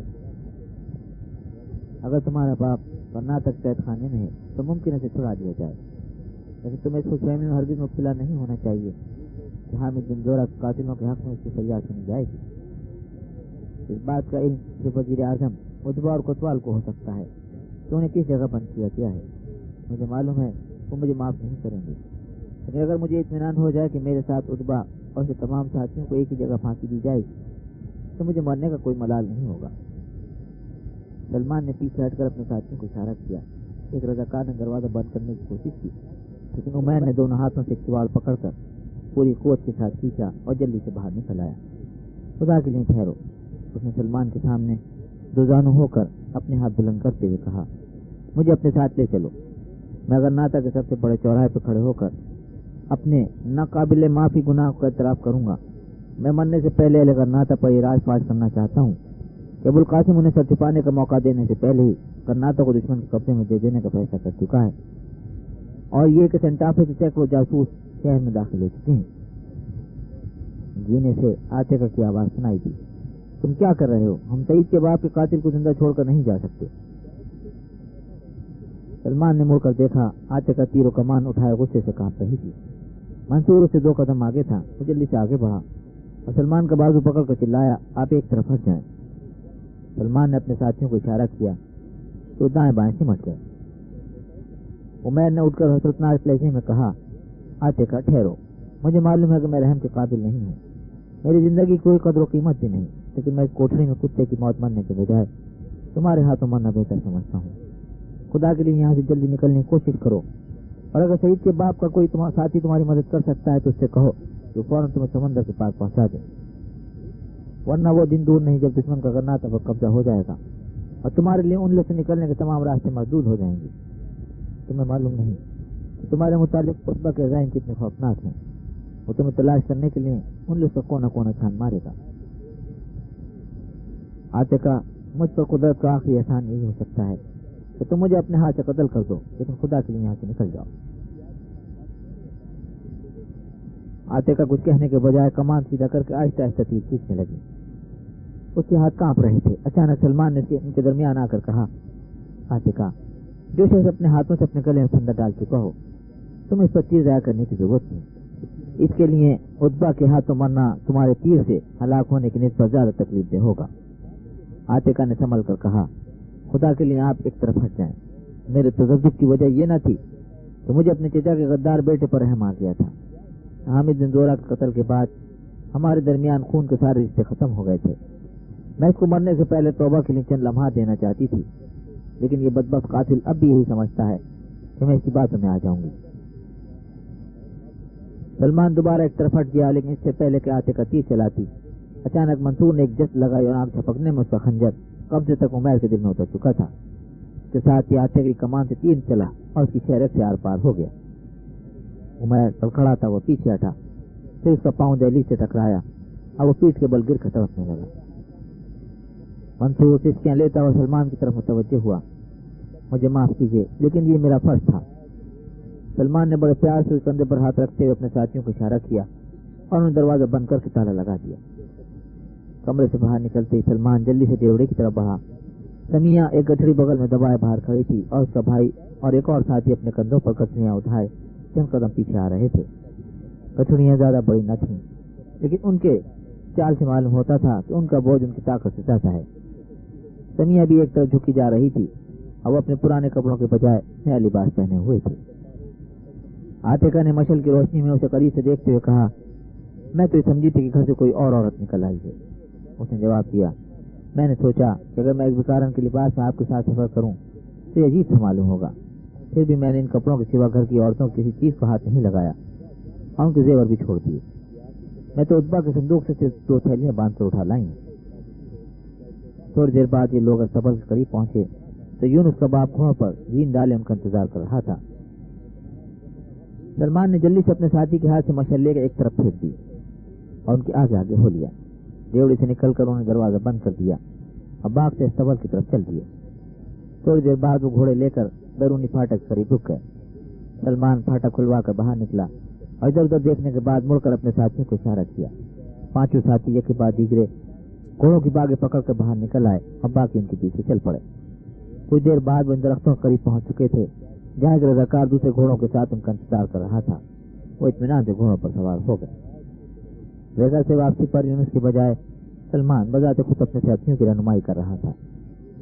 अगर तुम्हारा बाप कर्नाटक कैद खाने में है तो मुमकिन है छुड़ा दिया जाए, लेकिन तुम्हें इस खुशफहमी में हरगिज़ मुब्तला नहीं होना चाहिए कि हामिद बिन जोरा कातिलों के हक में उसकी फरियाद सुनी जाएगी। इस बात का इल्म सिर्फ वज़ीर आज़म, उतबा और कोतवाल को हो सकता है कि उन्हें किस जगह बंद किया गया है। मुझे मालूम है वो मुझे माफ़ नहीं करेंगे, लेकिन अगर मुझे इत्मीनान हो जाए कि मेरे साथ उतबा और उसके तमाम साथियों को एक ही जगह फांसी दी जाएगी तो मुझे मरने का कोई मलाल नहीं होगा। सलमान ने पीछे हटकर अपने साथियों को इशारा किया। एक रज़ाकार ने दरवाज़ा बंद करने की कोशिश की, लेकिन उमैर ने दोनों हाथों से किवाड़ पकड़कर पूरी क़ुव्वत के साथ खींचा और जल्दी से बाहर निकल आया। खुदा के लिए ठहरो, उसने सलमान के सामने दुजानु होकर अपने हाथ बुलंद करते हुए कहा, मुझे अपने साथ ले चलो। मैं गरनाता के सबसे बड़े चौराहे पर खड़े होकर अपने नाकाबिले माफी गुनाह को एतराफ़ करूंगा। मैं मरने से पहले अहले गरनाता पर ये राज फाश करना चाहता हूँ कि अबुल कासिम उन्हें सर छुपाने का मौका देने से पहले ही गरनाता को दुश्मन के कब्जे में दे देने का फैसला कर चुका है, और ये कि सेंटाफे से सैकड़ों जासूस शहर में दाखिल हो चुके हैं। जीने से आतिका की आवाज़ सुनाई दी, तुम क्या कर रहे हो? हम सईद के बाप के कातिल को जिंदा छोड़कर नहीं जा सकते। सलमान ने मुड़कर देखा, आतिका तीरों कमान उठाए गुस्से से कांप रही थी। मंसूर उससे 2 कदम आगे था। वो जल्दी से आगे बढ़ा और सलमान का बाजू पकड़कर चिल्लाया, आप एक तरफ हट जाएं। सलमान ने अपने साथियों को इशारा किया तो दाएं बाएं सिमट गए। उमैर ने उठकर हसरतनाक लहजे में कहा, आतिका ठहरो, मुझे मालूम है कि मैं रहम के काबिल नहीं हूँ, मेरी जिंदगी की कोई कदर कीमत भी नहीं, लेकिन मैं कोठरी में कुत्ते की मौत मरने के बजाय तुम्हारे हाथों मरना बेहतर समझता हूँ। खुदा के लिए यहाँ से जल्दी निकलने की कोशिश करो, और अगर सईद के बाप का कोई साथी तुम्हारी मदद कर सकता है तो उससे कहो तो फौरन तुम्हें समंदर के पार पहुंचा दे, वरना वो दिन दूर नहीं जब दुश्मन का गरनाता पर कब्जा हो जाएगा और तुम्हारे लिए उन से निकलने के तमाम रास्ते मजदूर हो जाएंगे। तुम्हें मालूम नहीं तुम्हारे मुताबिक उतबा के ज़ाहिम कितने खौफनाक हैं। वो तुम्हें तलाश करने के लिए उन लोग का कोना कोना छान मारेगा। आतिका, मुझ पर कुदरत का आखिरी एहसान यही हो सकता है कि तुम मुझे अपने हाथ से कत्ल कर दो, लेकिन खुदा के लिए यहाँ से निकल जाओ। आतिका कुछ कहने के बजाय कमान सीधा करके आहिस्ता आहिस्ता तीर खींचने लगी। उसके हाथ कांप रहे थे। अचानक सलमान ने उनके दरमियान आकर कहा, आतिका, जो शख्स अपने हाथों से अपने गले में फंदा डाल चुका हो, तुम इस पर तीर ज़ाया करने की जरूरत नहीं। इसके लिए उतबा के हाथों मरना तुम्हारे तीर से हलाक होने की निस्बत ज्यादा तकलीफ दे होगा। आतिका ने संभल कर कहा, खुदा के लिए आप एक तरफ हट जाएं। मेरे तजब्जुब की वजह यह न थी तो मुझे अपने चचा के गद्दार बेटे पर रहम आ गया था। हामिद बिन जोरा के कत्ल के बाद हमारे दरमियान खून के सारे रिश्ते खत्म हो गए थे। मैं इसको मरने से पहले तौबा के लिए चंद लम्हा देना चाहती थी, लेकिन ये बदबख्त कातिल अब भी यही समझता है कि मैं इसकी बातों में आ जाऊंगी। सलमान दोबारा एक तरफ हट गया, लेकिन इससे पहले कि आतिका तीर चलाती, अचानक मंसूर ने एक जस्ट लगाई और आग झपकने में उसका खंजर कब्जे तक उमैर के दिल में उतर चुका था। इसके साथ ही आतिका की कमान से तीर चला और उसकी शहरत से आर पार हो गया। उमैर तड़खड़ा था, वो पीछे हटा, फिर उसका पांव दहलीज से टकराया और वो पीठ के बल गिर कर तड़पने लगा। मंसूर सिसकियां लेता हुआ सलमान की तरफ मुतवज्जे हुआ, मुझे माफ कीजिए, लेकिन ये मेरा फर्ज था। सलमान ने बड़े प्यार से कंधे पर हाथ रखते हुए अपने साथियों को इशारा किया और उन्होंने दरवाजा बंद करके ताला लगा दिया। कमरे से बाहर निकलते ही सलमान जल्दी से देवड़े की तरफ बढ़ा। समिया एक गठड़ी बगल में दबाए बाहर खड़ी थी और उसका भाई और एक और साथी अपने कंधों पर गठड़ियां उठाए चंद कदम पीछे आ रहे थे। गठड़ियां ज्यादा बड़ी न थीं, लेकिन उनके चाल से मालूम होता था कि उनका बोझ उनकी ताकत से ज्यादा है। समिया भी एक तरफ झुकी जा रही थी और वो अपने पुराने कपड़ों के बजाय नया लिबास पहने हुए थे। आतिका ने मशल की रोशनी में उसे करीब से देखते हुए कहा, मैं तो ये समझी थी कि घर से कोई और औरत निकल आई है। उसने जवाब दिया, मैंने सोचा कि अगर मैं एक विकारन के लिबास में आपके साथ सफर करूं तो अजीब से मालूम होगा। फिर भी मैंने इन कपड़ों के सिवा घर की औरतों की किसी चीज को हाथ नहीं लगाया और उनके जेवर भी छोड़ दिए। मैं तो उतबा के संदूक से सिर्फ 2 थैलियां बांध कर उठा लाई। थोड़ी देर बाद ये लोग अस्तबल के करीब पहुंचे तो यूनुस का बाप घोड़ों पर जीन डाले उनका इंतजार कर रहा था। सलमान ने जल्दी से अपने साथी के हाथ से मशल लेकर एक तरफ फेंक दी और उनके आगे आगे हो लिया। देवड़ी से निकलकर उन्होंने दरवाजा बंद कर दिया और बाग से अस्तबल की तरफ चल दिए। थोड़ी देर बाद वो घोड़े लेकर बैरूनी फाटक करीब रुक गए। सलमान फाटक खुलवा कर बाहर निकला और इधर उधर देखने के बाद मुड़कर अपने साथियों को इशारा किया। 5 साथी एक के बाद दीगरे घोड़ों की बागें पकड़कर बाहर निकल आए और बाकी उनके पीछे चल पड़े। कुछ देर बाद वो इन दरख्तों के करीब पहुंच चुके थे जहाँ एक रज़ाकार दूसरे घोड़ों के साथ उनका इंतजार कर रहा था। वो इत्मीनान से घोड़ों पर सवार हो गए। वेगर से वापसी पर यूनुस के बजाय सलमान बजाते खुद अपने साथियों की रहनुमाई कर रहा था।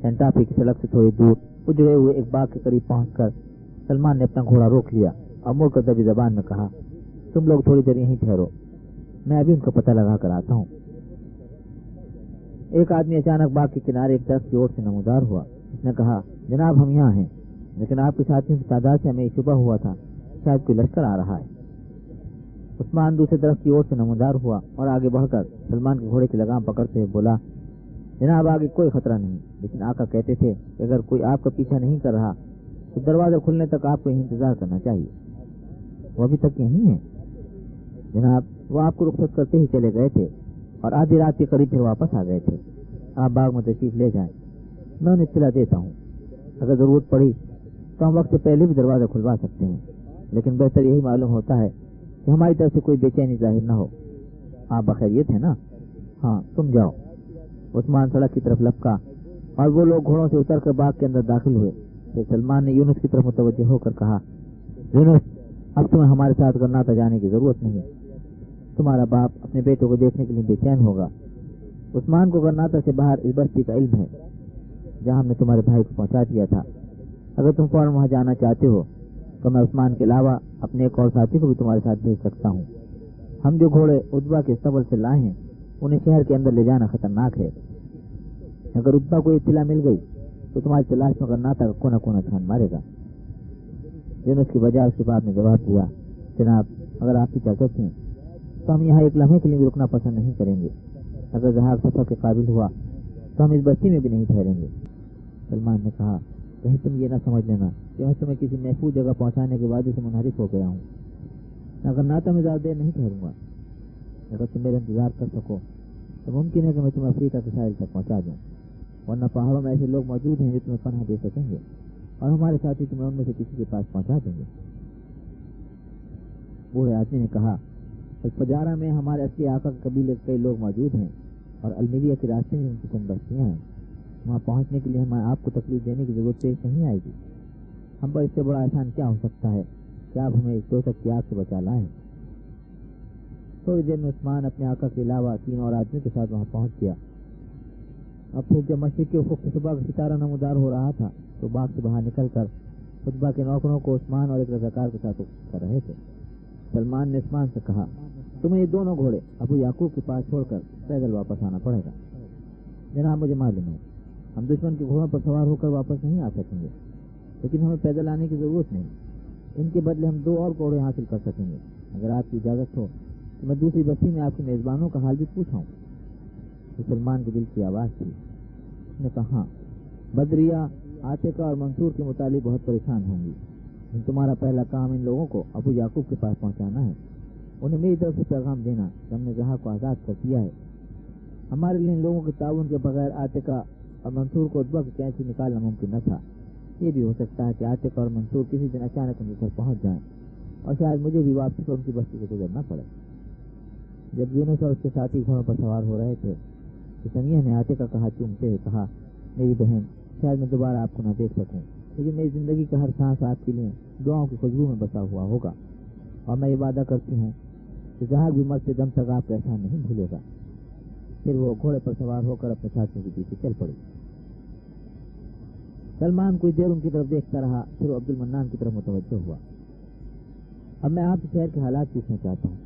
सेंटाफी की सड़क से थोड़ी दूर उजड़े हुए एक बाग के करीब पहुंचकर सलमान ने अपना घोड़ा रोक लिया और मुड़कर दबी जबान में कहा, तुम लोग थोड़ी देर यहीं ठहरो, मैं अभी उनका पता लगा कर आता हूँ। एक आदमी अचानक बाग के किनारे एक दरख्त की ओर से नमूदार हुआ। उसने कहा, जनाब हम यहाँ हैं, लेकिन आपके साथियों की तादाद से हमें शुबह हुआ था शायद कोई लश्कर आ रहा है। उस्मान दूसरे तरफ की ओर से नमूदार हुआ और आगे बढ़कर सलमान के घोड़े की लगाम पकड़ते हुए बोला, जनाब आगे कोई खतरा नहीं, लेकिन आका कहते थे कि अगर कोई आपका पीछा नहीं कर रहा तो दरवाजा खुलने तक आपको यही इंतजार करना चाहिए। वो अभी तक यहीं है जनाब, वो आपको रुखसत करते ही चले गए थे और आधी रात के करीब फिर वापस आ गए थे। आप बाग में तशरीफ ले जाएं, मैं उन्हें इत्तला देता हूँ। अगर जरूरत पड़ी तो हम वक्त से पहले भी दरवाजा खुलवा सकते हैं, लेकिन बेहतर यही मालूम होता है कि हमारी तरफ से कोई बेचैनी जाहिर न हो। आप बखैरियत है ना? हाँ, तुम जाओ। उस्मान सड़क की तरफ लपका और वो लोग घोड़ों से उतरकर बाग के अंदर दाखिल हुए। फिर सलमान ने यूनुस की तरफ मुतवज्जो होकर कहा, यूनुस, अब तुम्हें हमारे साथ गरनाता जाने की जरूरत नहीं। तुम्हारा बाप अपने बेटों को देखने के लिए बेचैन होगा। उस्मान को गरनाता से बाहर इस बस्ती का इल्म है जहाँ हमने तुम्हारे भाई को पहुंचा दिया था। अगर तुम फौरन वहां जाना चाहते हो तो मैं उस्मान के अलावा अपने एक और साथी को भी तुम्हारे साथ भेज सकता हूँ। हम जो घोड़े उतबा के अस्तबल से लाए हैं उन्हें शहर के अंदर ले जाना खतरनाक है। अगर उतबा को इत्तला मिल गई तो तुम्हारी तलाश में गरनाता का कोना कोना छान मारेगा। यूनुस की बजाय उसके बाप ने जवाब दिया, जनाब अगर आपकी इजाजत है तो हम यहाँ एक लम्हे के लिए भी रुकना पसंद नहीं करेंगे। अगर जहाज सफर के काबिल हुआ तो हम इस बस्ती में भी नहीं ठहरेंगे। सलमान ने कहा, कहीं तुम ये ना समझ लेना कि मैं तुम्हें किसी महफूज जगह पहुंचाने के वादे से मुनहरिफ हो गया हूँ। अगर नाता में ज्यादा देर नहीं ठहरूंगा। अगर तुम मेरा इंतजार कर सको तो मुमकिन है कि मैं तुम्हें अफ्रीका के साहिल तक पहुंचा दूँ, वरना पहाड़ों में ऐसे लोग मौजूद हैं जो तुम्हें पनाह दे सकेंगे और हमारे साथी तुम्हें उनमें से किसी के पास पहुंचा देंगे। बूढ़े आदमी ने कहा, इस पजारा में हमारे असली आका के कबीले के कई लोग मौजूद हैं और अलमीरिया के रास्ते में उनकी चंद बस्तियां हैं। वहाँ पहुँचने के लिए हमें आपको तकलीफ देने की जरूरत पेश नहीं आएगी। हम पर इससे बड़ा एहसान क्या हो सकता है कि आप हमें इस दोजख की आग से बचा लाएं। थोड़ी देर में उस्मान अपने आका के अलावा 3 और आदमियों के साथ वहाँ पहुँच गया। अब फिर जब मशरिक के उफ़ुक़ से सुबह का सितारा नमूदार हो रहा था तो बाग से बाहर निकलकर खुतबा के नौकरों को उस्मान और एक रज़ाकार के साथ कर रहे थे। सलमान ने उस्मान से कहा, तुम्हें ये दोनों घोड़े अबू याकूब के पास छोड़कर पैदल वापस आना पड़ेगा। जनाब, मुझे मालूम है हम दुश्मन के घोड़ों पर सवार होकर वापस नहीं आ सकेंगे, लेकिन हमें पैदल आने की जरूरत नहीं। इनके बदले हम 2 और घोड़े हासिल कर सकेंगे। अगर आपकी इजाजत हो तो मैं दूसरी बस्ती में आपके मेजबानों का हाल भी पूछाऊं। सलमान के दिल की आवाज थी। उसने कहा, बदरिया, आतिका और मंसूर के मुतालिक बहुत परेशान होंगी। तुम्हारा पहला काम इन लोगों को अबू याकूब के पास पहुंचाना है। उन्हें मेरी तरफ से पैगाम देना कि हमने जहां को आजाद कर दिया है। हमारे लिए इन लोगों के ताउन के बगैर आतिका और मंसूर को उद्बा के कैद से निकालना मुमकिन न था। ये भी हो सकता है कि आतिका और मंसूर किसी दिन अचानक उनके घर पहुंच जाएं और शायद मुझे भी वापसी पर उनकी बस्ती से गुजरना पड़े। जब यूनुस और उसके साथी घोड़ों पर सवार हो रहे थे तो सनिया ने आतिका का हाथ चूमते हुए कहा, मेरी बहन, शायद मैं दोबारा आपको न देख सकूं, लेकिन मेरी जिंदगी का हर सांस आपके लिए दुआओं की खुशबू में बसा हुआ होगा और मैं ये वादा करती हूँ कि जहाँ भी मरते दम तक आपका एहसान नहीं भूलेगा। फिर वो घोड़े पर सवार होकर अपने साथियों के पीछे चल पड़ी। सलमान कुछ देर उनकी तरफ देखता रहा, फिर अब्दुल मन्नान की तरफ मुतवज्जो हुआ। अब मैं आपसे शहर के हालात पूछना चाहता हूँ।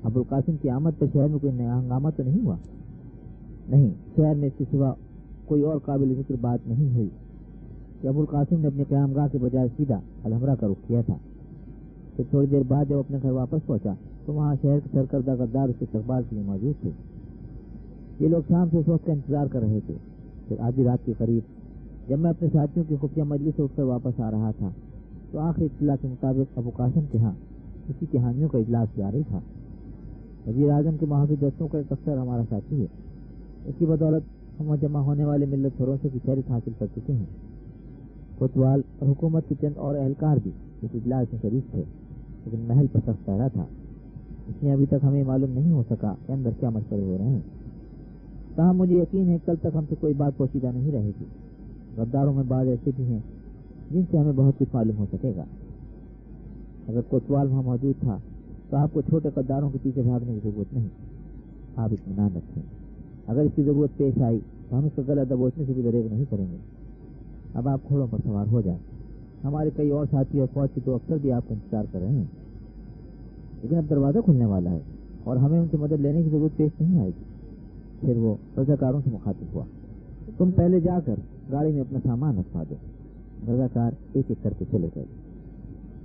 अबुल कासिम की आमद पर शहर में कोई नया हंगामा तो नहीं हुआ? नहीं, शहर में इसके सिवा कोई और काबिल जिक्र बात नहीं हुई कि अबुल कासिम ने अपने क़यामगाह के बजाय सीधा अलहमरा का रुख किया था। फिर थोड़ी देर बाद जब अपने घर वापस पहुंचा तो वहाँ शहर के सरकर्दा गद्दार उसके इस्तकबाल के लिए मौजूद थे। ये लोग शाम से उस वक्त का इंतजार कर रहे थे। फिर आधी रात के करीब जब मैं अपने साथियों की खुफिया मजलिस से उठकर वापस आ रहा था तो आखिरी इत्तला के मुताबिक अबू कासिम के यहाँ किसी के हामियों का इजलास जारी था। वज़ीर आज़म के महाफिज दस्तों का एक अफसर हमारा साथी है। इसकी बदौलत हम जमा होने वाले मिल्लत फरोशों की फहरिस्त हासिल कर चुके हैं। कोतवाल और हुकूमत के चंद और एहलकार भी इस इजलास में शरीक थे, लेकिन महल पर सख्त पहरा था, इसलिए अभी तक हमें मालूम नहीं हो सका कि अंदर क्या मशवरे हो रहे हैं। ताहम मुझे यकीन है कल तक हमसे कोई बात पोशीदा नहीं रहेगी। गद्दारों में बाद ऐसे भी हैं जिनसे हमें बहुत कुछ मालूम हो सकेगा। अगर कोतवाल वहाँ मौजूद था तो आपको छोटे गद्दारों के पीछे भागने की जरूरत नहीं। आप इत्मीनान रखें, अगर इसकी जरूरत पेश आई तो हम इसका गला दबोचने से भी दरेग नहीं करेंगे। अब आप घोड़ों पर सवार हो जाए। हमारे कई और साथी और फौज के 2 अफसर भी आपका इंतजार कर रहे हैं, लेकिन अब दरवाजा खुलने वाला है और हमें उनसे मदद लेने की जरूरत पेश नहीं आएगी। फिर वो रज़ाकारों से मुखातिब हुआ, तुम पहले जाकर गाड़ी में अपना सामान रखवा दो। रज़ाकार एक एक करके चले गए।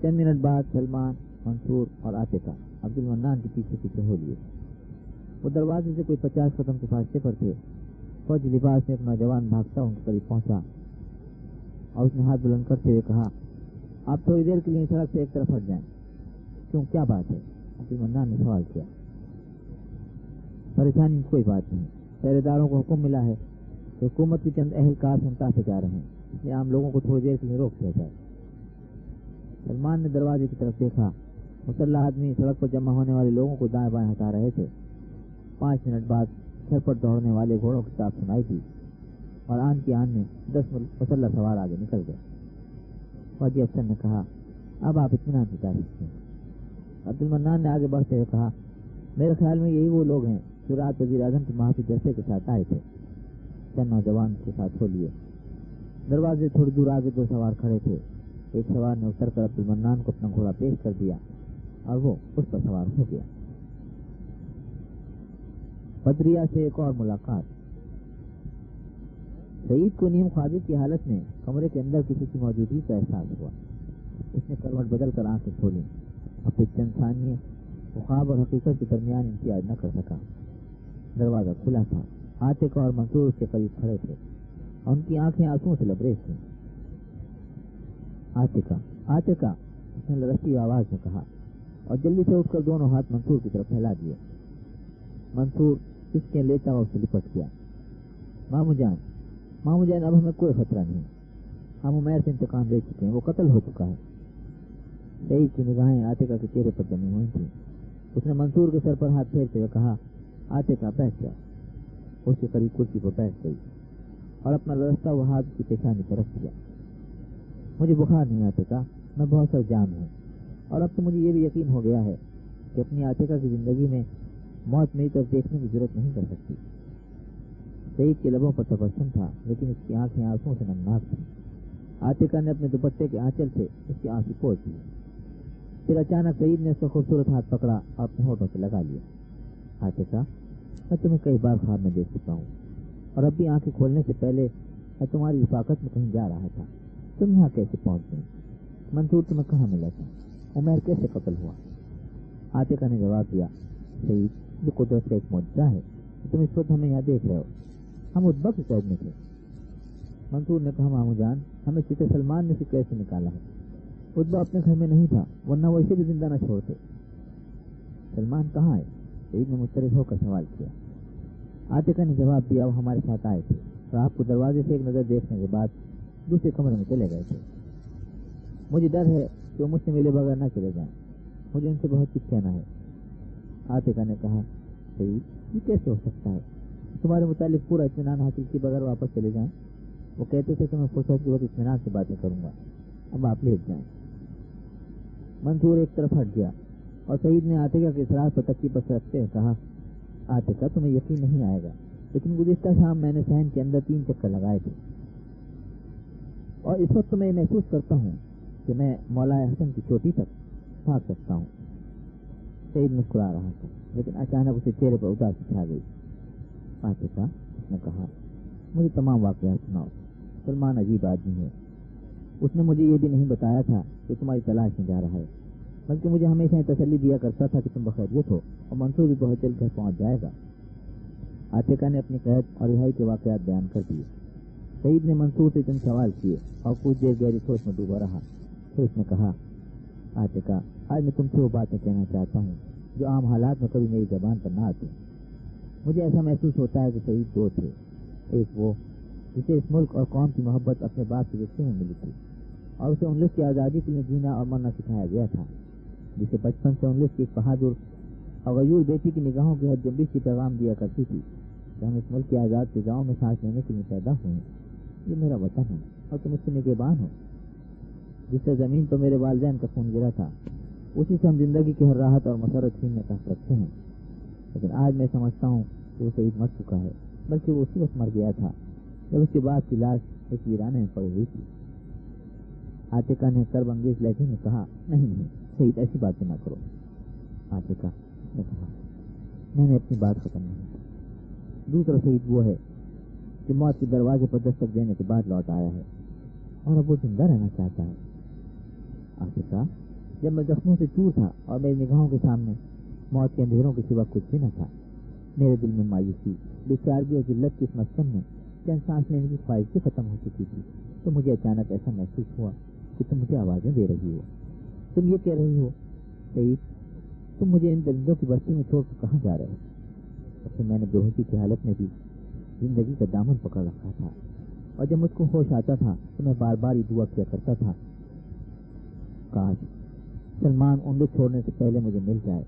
10 मिनट बाद सलमान, मंसूर और आतिका अब्दुल मन्नान के पीछे पीछे हो लिए। वो दरवाजे से कोई 50 कदम के फासले पर थे। फौजी लिबास में एक नौजवान भागता उनके करीब पहुंचा और उसने हाथ बुलंद करते हुए कहा, आप थोड़ी देर के लिए सड़क से एक तरफ हट जाएं। क्यों, क्या बात है? अब्दुल मन्नान ने सवाल किया। परेशानी की कोई बात नहीं, पहरेदारों को हुक्म मिला है कि हुकूमत के चंद एहलकार संता से जा रहे हैं, इसलिए आम लोगों को थोड़ी देर के लिए रोक दिया जाए। सलमान ने दरवाजे की तरफ देखा। मुसल्ला आदमी सड़क पर जमा होने वाले लोगों को दाएं बाएं हटा रहे थे। 5 मिनट बाद सर पर दौड़ने वाले घोड़ों की ताप सुनाई दी और आन की आन में 10 मुसल्ला सवार आगे निकल गए। फौजी अफसर ने कहा, अब आप इत्मीनान से जा सकते हैं। अब्दुल मन्नान ने आगे बढ़ते हुए कहा, मेरे ख्याल में यही वो लोग हैं जो रात वज़ीर आज़म के महाफिज दस्ते के साथ आए थे। चंद नौजवान के साथ हो लिए। दरवाजे थोड़ी दूर आगे 2 सवार खड़े थे। एक सवार ने उतर कर अब्दुल मन्नान को अपना घोड़ा पेश कर दिया और वो उस पर सवार हो गया। बदरिया से एक और मुलाकात। सईद को नीम ख्वाबी की हालत में कमरे के अंदर किसी की मौजूदगी का एहसास हुआ। उसने करवट बदल कर आंखें खोली। अपने चंद सानिये वो ख्वाब और हकीकत के दरमियान इम्तियाज न कर सका। दरवाजा खुला था। आतिका और मंसूर उसके करीब खड़े थे और उनकी आंखें आंसुओं से लबरेज थीं। आतिका, आतिका, उसने लरसती आवाज में कहा और जल्दी से उठकर दोनों हाथ मंसूर की तरफ फैला दिए। मंसूर किसके लेता हुआ उससे लिपट गया। मामू जान, मामू जान, अब हमें कोई खतरा नहीं। हम उमैर से इंतकाम ले चुके हैं, वो कत्ल हो चुका है। सईद की निगाहें आतिका के चेहरे पर जमी हुई थी। उसने मंसूर के सर पर हाथ फेरते हुए कहा, आतिका बैठ जा। उसके करीब कुर्सी पर बैठ गई। اور اپنا لڑکتا وہ ہاتھ کی پیشانی پر رکھ دیا. مجھے بخار نہیں عاتقہ، میں بہت سر جام ہوں، اور اب تو مجھے یہ بھی یقین ہو گیا ہے کہ اپنی عاتقہ کی زندگی میں موت میری طرف دیکھنے کی ضرورت نہیں کر سکتی. سعید کے لبوں پر تبسم تھا، لیکن اس کی آنکھیں آنسوں سے نمناک تھیں. عاتقہ نے اپنے دوپٹے کے آنچل سے اس کی آنکھیں پوچھ دی. پھر اچانک سعید نے اس کا خوبصورت ہاتھ پکڑا اور اپنے ہونٹوں سے لگا لیا. عاتقہ، میں تمہیں کئی بار خواب میں دیکھ چکا ہوں، اور اب بھی آنکھیں کھولنے سے پہلے میں تمہاری رفاقت میں کہیں جا رہا تھا. تم یہاں کیسے پہنچ گئی؟ منصور تمہیں کہاں ملا تھا؟ عمیر کیسے قتل ہوا؟ عاتقہ نے جواب دیا، سعید، یہ قدرت کا ایک معجزہ ہے کہ تم اس وقت ہمیں یہاں دیکھ رہے ہو. ہم ادبا کی قید میں تھے. منصور نے کہا، مامو جان، ہمیں چتے سلمان نے اسے کیسے نکالا ہے؟ ادبا اپنے گھر میں نہیں تھا، ورنہ وہ اسے بھی زندہ نہ چھوڑتے. سلمان کہاں ہے؟ سعید نے مضطرب ہو کر سوال کیا. عاتقہ نے جواب دیا، وہ ہمارے ساتھ آئے تھے اور آپ کو دروازے سے ایک نظر دیکھنے کے بعد دوسرے کمرے میں چلے گئے تھے. مجھے ڈر ہے کہ وہ مجھ سے ملے بغیر نہ چلے جائیں. مجھے ان سے بہت کچھ کہنا ہے. عاتقہ نے کہا، سعید، یہ کیسے ہو سکتا ہے؟ تمہارے متعلق پورا اطمینان حاصل کیے بغیر واپس چلے جائیں. وہ کہتے تھے کہ میں فرصت کے وقت اطمینان سے باتیں کروں گا. اب آپ لیٹ جائیں. منصور ایک طرف ہٹ گیا اور سعید نے عاتقہ کے اصرار پر تکیے پر رکھتے ہوئے کہا، عاتقہ، تمہیں یقین نہیں آئے گا، لیکن گزشتہ شام میں نے صحن کے اندر 3 چکر لگائے تھے، اور اس وقت میں محسوس کرتا ہوں کہ میں مولا حسن کی چوٹی تک پھانک سکتا ہوں. سعید مسکرا رہا تھا، لیکن اچانک اسے چہرے پر اداسی چھا گئی. عاتقہ، اس نے کہا، مجھے تمام واقعات سناؤ. سلمان عجیب آدمی ہے. اس نے مجھے یہ بھی نہیں بتایا تھا کہ تمہاری تلاش میں جا رہا ہے، بلکہ مجھے ہمیشہ تسلی دیا کرتا تھا کہ تم بخیریت ہو اور منصور بھی بہت جلد گھر پہنچ جائے گا. عاتقہ نے اپنی قید اور رہائی کے واقعات بیان کر دیے. سعید نے منصور سے چند سوال کیے اور کچھ دیر گہری سوچ میں ڈوبا رہا. پھر اس نے کہا، عاتقہ، آج میں تم سے وہ باتیں کہنا چاہتا ہوں جو عام حالات میں کبھی میری زبان پر نہ آتی. مجھے ایسا محسوس ہوتا ہے کہ سعید 2 تھے. ایک وہ جسے اس ملک اور قوم کی محبت اپنے باپ کے رشتے میں ملی تھی، اور اسے انگلش کی آزادی کے لیے جینا اور مرنا سکھایا گیا تھا، جسے بچپن سے انگلش کی ایک بہادر اور غیور بیٹی کی نگاہوں کی حد جنبش کی پیغام دیا کرتی تھی کہ ہم اس ملک کی آزاد فضاؤں میں سانس لینے کے لیے پیدا ہوئے ہیں. یہ میرا وطن ہے اور تم اس سے نگہبان ہو. جس سے زمین پر میرے والدین کا خون گرا تھا، اسی سے ہم زندگی کی ہر راحت اور مسرت چھیننے کا حق رکھتے ہیں. لیکن آج میں سمجھتا ہوں کہ وہ شہید مر چکا ہے، بلکہ وہ اسی وقت مر گیا تھا جب اس کے بعد کی لاش ایک ویرانے میں پڑی ہوئی تھی. عاتقہ نے کرب انگیز لہجے میں کہا، نہیں سعید، ایسی باتیں نہ کرو. عاتقہ نے کہا، میں نے اپنی بات ختم نہیں کی. دوسرا شہید وہ ہے جو موت کے دروازے پر دستک دینے کے بعد لوٹ آیا ہے اور اب وہ زندہ رہنا چاہتا ہے. عاتقہ، جب میں زخموں سے چور تھا اور میری نگاہوں کے سامنے موت کے اندھیروں کے سوا کچھ بھی نہ تھا، میرے دل میں مایوسی، بےچارگی اور ذلت کی اس مسکن میں چند سانس لینے کی خواہش بھی ختم ہو چکی تھی، تو مجھے اچانک ایسا محسوس ہوا کہ تم مجھے آوازیں دے رہی ہو. تم یہ کہہ رہی ہو، سعید، تم مجھے ان درندوں کی بستی میں چھوڑ کر کہاں جا رہے ہو؟ اور پھر میں نے بے ہوشی کی حالت میں بھی زندگی کا دامن پکڑ رکھا تھا، اور جب مجھ کو ہوش آتا تھا تو میں بار بار یہ دعا کیا کرتا تھا، کاش سلمان انگلش چھوڑنے سے پہلے مجھے مل جائے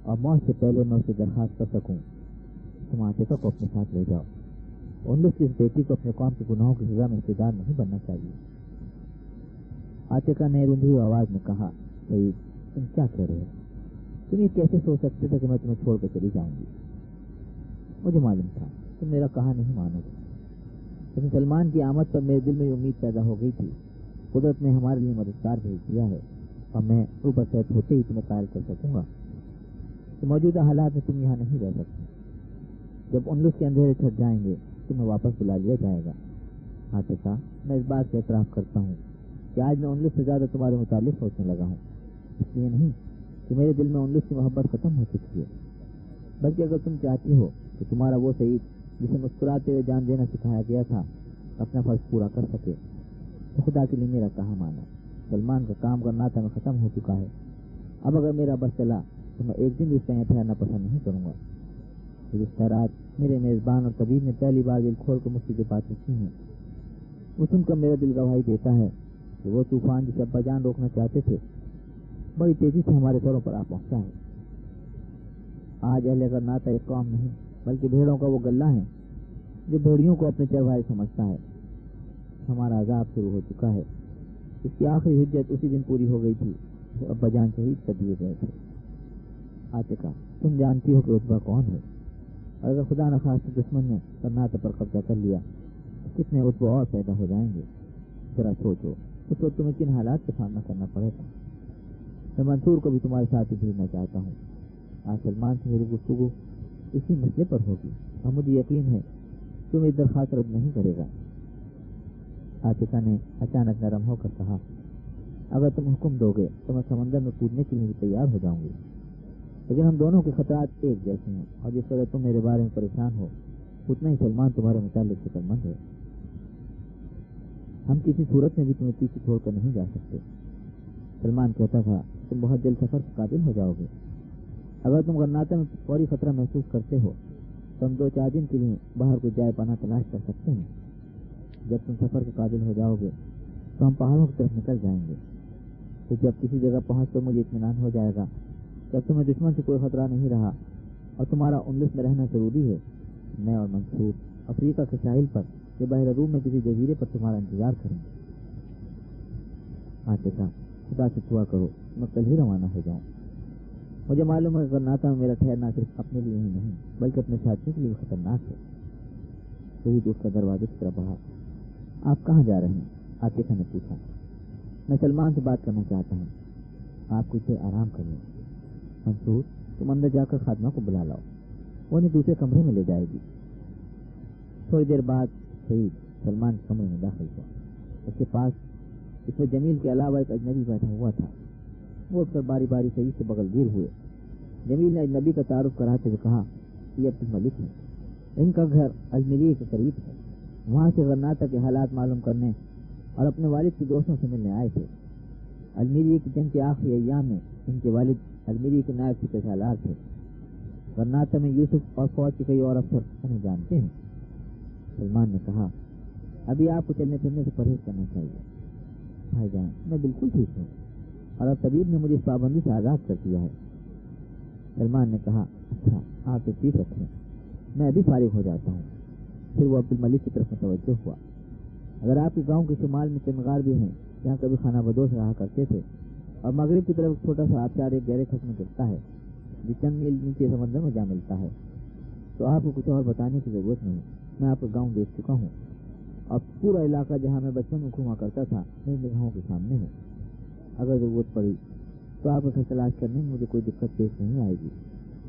اور موت سے پہلے میں اسے درخواست کر سکوں، تم عاتقہ کو اپنے ساتھ لے جاؤ. انگلش کی اس بیٹی کو اپنے قوم کے گناہوں کی سزا میں حصیدار نہیں بننا چاہیے. عاتقہ نے روندھی ہوئی آواز میں کہا، سعید، تم کیا کہہ رہے ہو؟ تم یہ کیسے سوچ سکتے تھے کہ میں تمہیں چھوڑ کر چلی جاؤں گی؟ مجھے معلوم تھا تم میرا کہا نہیں مانو گے، لیکن سلمان کی آمد پر میرے دل میں یہ امید پیدا ہو گئی تھی، قدرت نے ہمارے لیے مددگار بھیج دیا ہے اور میں اوپر صحت ہوتے ہی تمہیں قائل کر سکوں گا کہ موجودہ حالات میں تم یہاں نہیں رہ سکتے. جب انگلش کے اندھیرے چھٹ جائیں گے تمہیں واپس بلا لیا جائے گا. عاتقہ، میں اس بات سے اعتراف کرتا ہوں کہ آج میں انگلش سے زیادہ تمہارے متعلق سوچنے لگا ہوں. اس لیے نہیں کہ میرے دل میں انگلش کی محبت ختم ہو چکی ہے، بلکہ اگر تم چاہتی ہو کہ تمہارا وہ سعید جسے مسکراتے ہوئے جان دینا سکھایا گیا تھا اپنا فرض پورا کر سکے تو خدا کے لیے میرا کہا مانا. سلمان کا کام کرنا تھا میں ختم ہو چکا ہے. اب اگر میرا بس چلا تو میں ایک دن اس کا یہاں ٹھہرنا پسند نہیں کروں گا. گزشتہ رات میرے میزبان اور طبیب نے پہلی بار دل کھول کر مجھ سے باتیں کی ہیں. وہ سن کر میرا دل گواہی دیتا ہے کہ وہ طوفان جسے ابا جان روکنا چاہتے تھے بڑی تیزی سے ہمارے سروں پر آ پہنچا ہے. آج اہل کرناتا ایک قوم نہیں بلکہ بھیڑوں کا وہ گلہ ہے جو بھیڑیوں کو اپنے چرواہے سمجھتا ہے. ہمارا عذاب شروع ہو چکا ہے. اس کی آخری حجت اسی دن پوری ہو گئی تھی جو ابا جان شہید کر دیے گئے تھے. عاتقہ تم جانتی ہو کہ عتبہ کون ہے, اور اگر خدا نخواستہ دشمن نے کرناٹک پر قبضہ کر لیا تو کتنے عتبہ اور پیدا ہو جائیں گے. ذرا سوچو اس وقت تمہیں کن حالات کا سامنا کرنا پڑے گا. میں منصور کو بھی تمہارے ساتھ ہی بھیجنا چاہتا ہوں. آج سلمان سے میری گفتگو اسی مسئلے پر ہوگی اور مجھے یقین ہے تم اس درخواست رد نہیں کرے گا. عاتقہ نے اچانک نرم ہو کر کہا, اگر تم حکم دو گے تو میں سمندر میں کودنے کے لیے تیار ہو جاؤں گی, لیکن ہم دونوں کے خطرات ایک جیسے ہیں, اور جس وجہ تم میرے بارے میں پریشان ہو اتنا ہی سلمان تمہارے متعلق فکر مند ہے. ہم کسی صورت میں بھی تمہیں پیچھے چھوڑ کر نہیں جا سکتے. سلمان کہتا تھا, تم بہت جلد سفر کے قابل ہو جاؤ گے. اگر تم غرناطہ میں فوری خطرہ محسوس کرتے ہو تو ہم 2-4 دن کے لیے باہر کوئی جائے پناہ تلاش کر سکتے ہیں. جب تم سفر کے قابل ہو جاؤ گے تو ہم پہاڑوں کی طرف نکل جائیں گے. تو جب کسی جگہ پہنچ کر مجھے اطمینان ہو جائے گا جب تمہیں دشمن سے کوئی خطرہ نہیں رہا اور تمہارا اندلس میں رہنا ضروری ہے, میں اور منصور افریقہ کے ساحل پر یا بحر روم میں کسی جزیرے پر تمہارا انتظار کریں گے. عاتقہ خدا سے دعا کرو میں کل ہی روانہ ہو جاؤں. مجھے معلوم ہے کہ غرناطہ میں میرا ٹھہرنا صرف اپنے لیے ہی نہیں بلکہ اپنے ساتھیوں کے لیے خطرناک ہے. شہید اس کا دروازے کی طرف بڑھا. آپ کہاں جا رہے ہیں؟ عاتقہ نے پوچھا. میں سلمان سے بات کرنا چاہتا ہوں. آپ کچھ دیر آرام کر لیں. منصور تم اندر جا کر خادمہ کو بلا لاؤ, وہ انہیں دوسرے کمرے میں لے جائے گی. تھوڑی دیر بعد شہید سلمان کے کمرے میں داخل ہوا. اس کے پاس اس میں جمیل کے علاوہ ایک اجنبی بیٹھا ہوا تھا. وہ اٹھ کر باری باری شہید سے بغل گیر ہوئے. جمیل نے اجنبی کا تعارف کراتے ہوئے کہا, یہ عبد الملک ہے, ان کا گھر اجمیری کے قریب ہے. وہاں سے غرناطہ کے حالات معلوم کرنے اور اپنے والد کے دوستوں سے ملنے آئے تھے. اجمیری کی جنگ کے آخری ایام میں ان کے والد اجمیری کے نائب سپہ سالار تھے. غرناطہ میں یوسف اور فوج کے کئی اور افسر انہیں جانتے ہیں. سلمان نے کہا, ابھی آپ کو چلنے پھرنے سے پرہیز کرنا چاہیے. بھائی جان میں بالکل ٹھیک ہوں اور اب طبیب نے مجھے اس پابندی سے آزاد کر دیا ہے. سلمان نے کہا, اچھا آپ تشریف رکھیں, میں ابھی فارغ ہو جاتا ہوں. پھر وہ عبد الملک کی طرف متوجہ ہوا. اگر آپ کے گاؤں کے شمال میں چندگار بھی ہیں جہاں کبھی خانہ بدوش رہا کرتے تھے, اور مغرب کی طرف چھوٹا سا آبشار ایک گہرے خط میں گرتا ہے جو چند میل نیچے سمندر میں جا ملتا ہے, تو آپ کو کچھ اور بتانے کی ضرورت نہیں. میں آپ کا گاؤں دیکھ چکا ہوں اور پورا علاقہ جہاں میں بچپن میں گھوما کرتا تھا میری نگاہوں کے سامنے ہے. اگر ضرورت پڑی تو آپ کا تلاش کرنے میں مجھے کوئی دقت پیش نہیں آئے گی,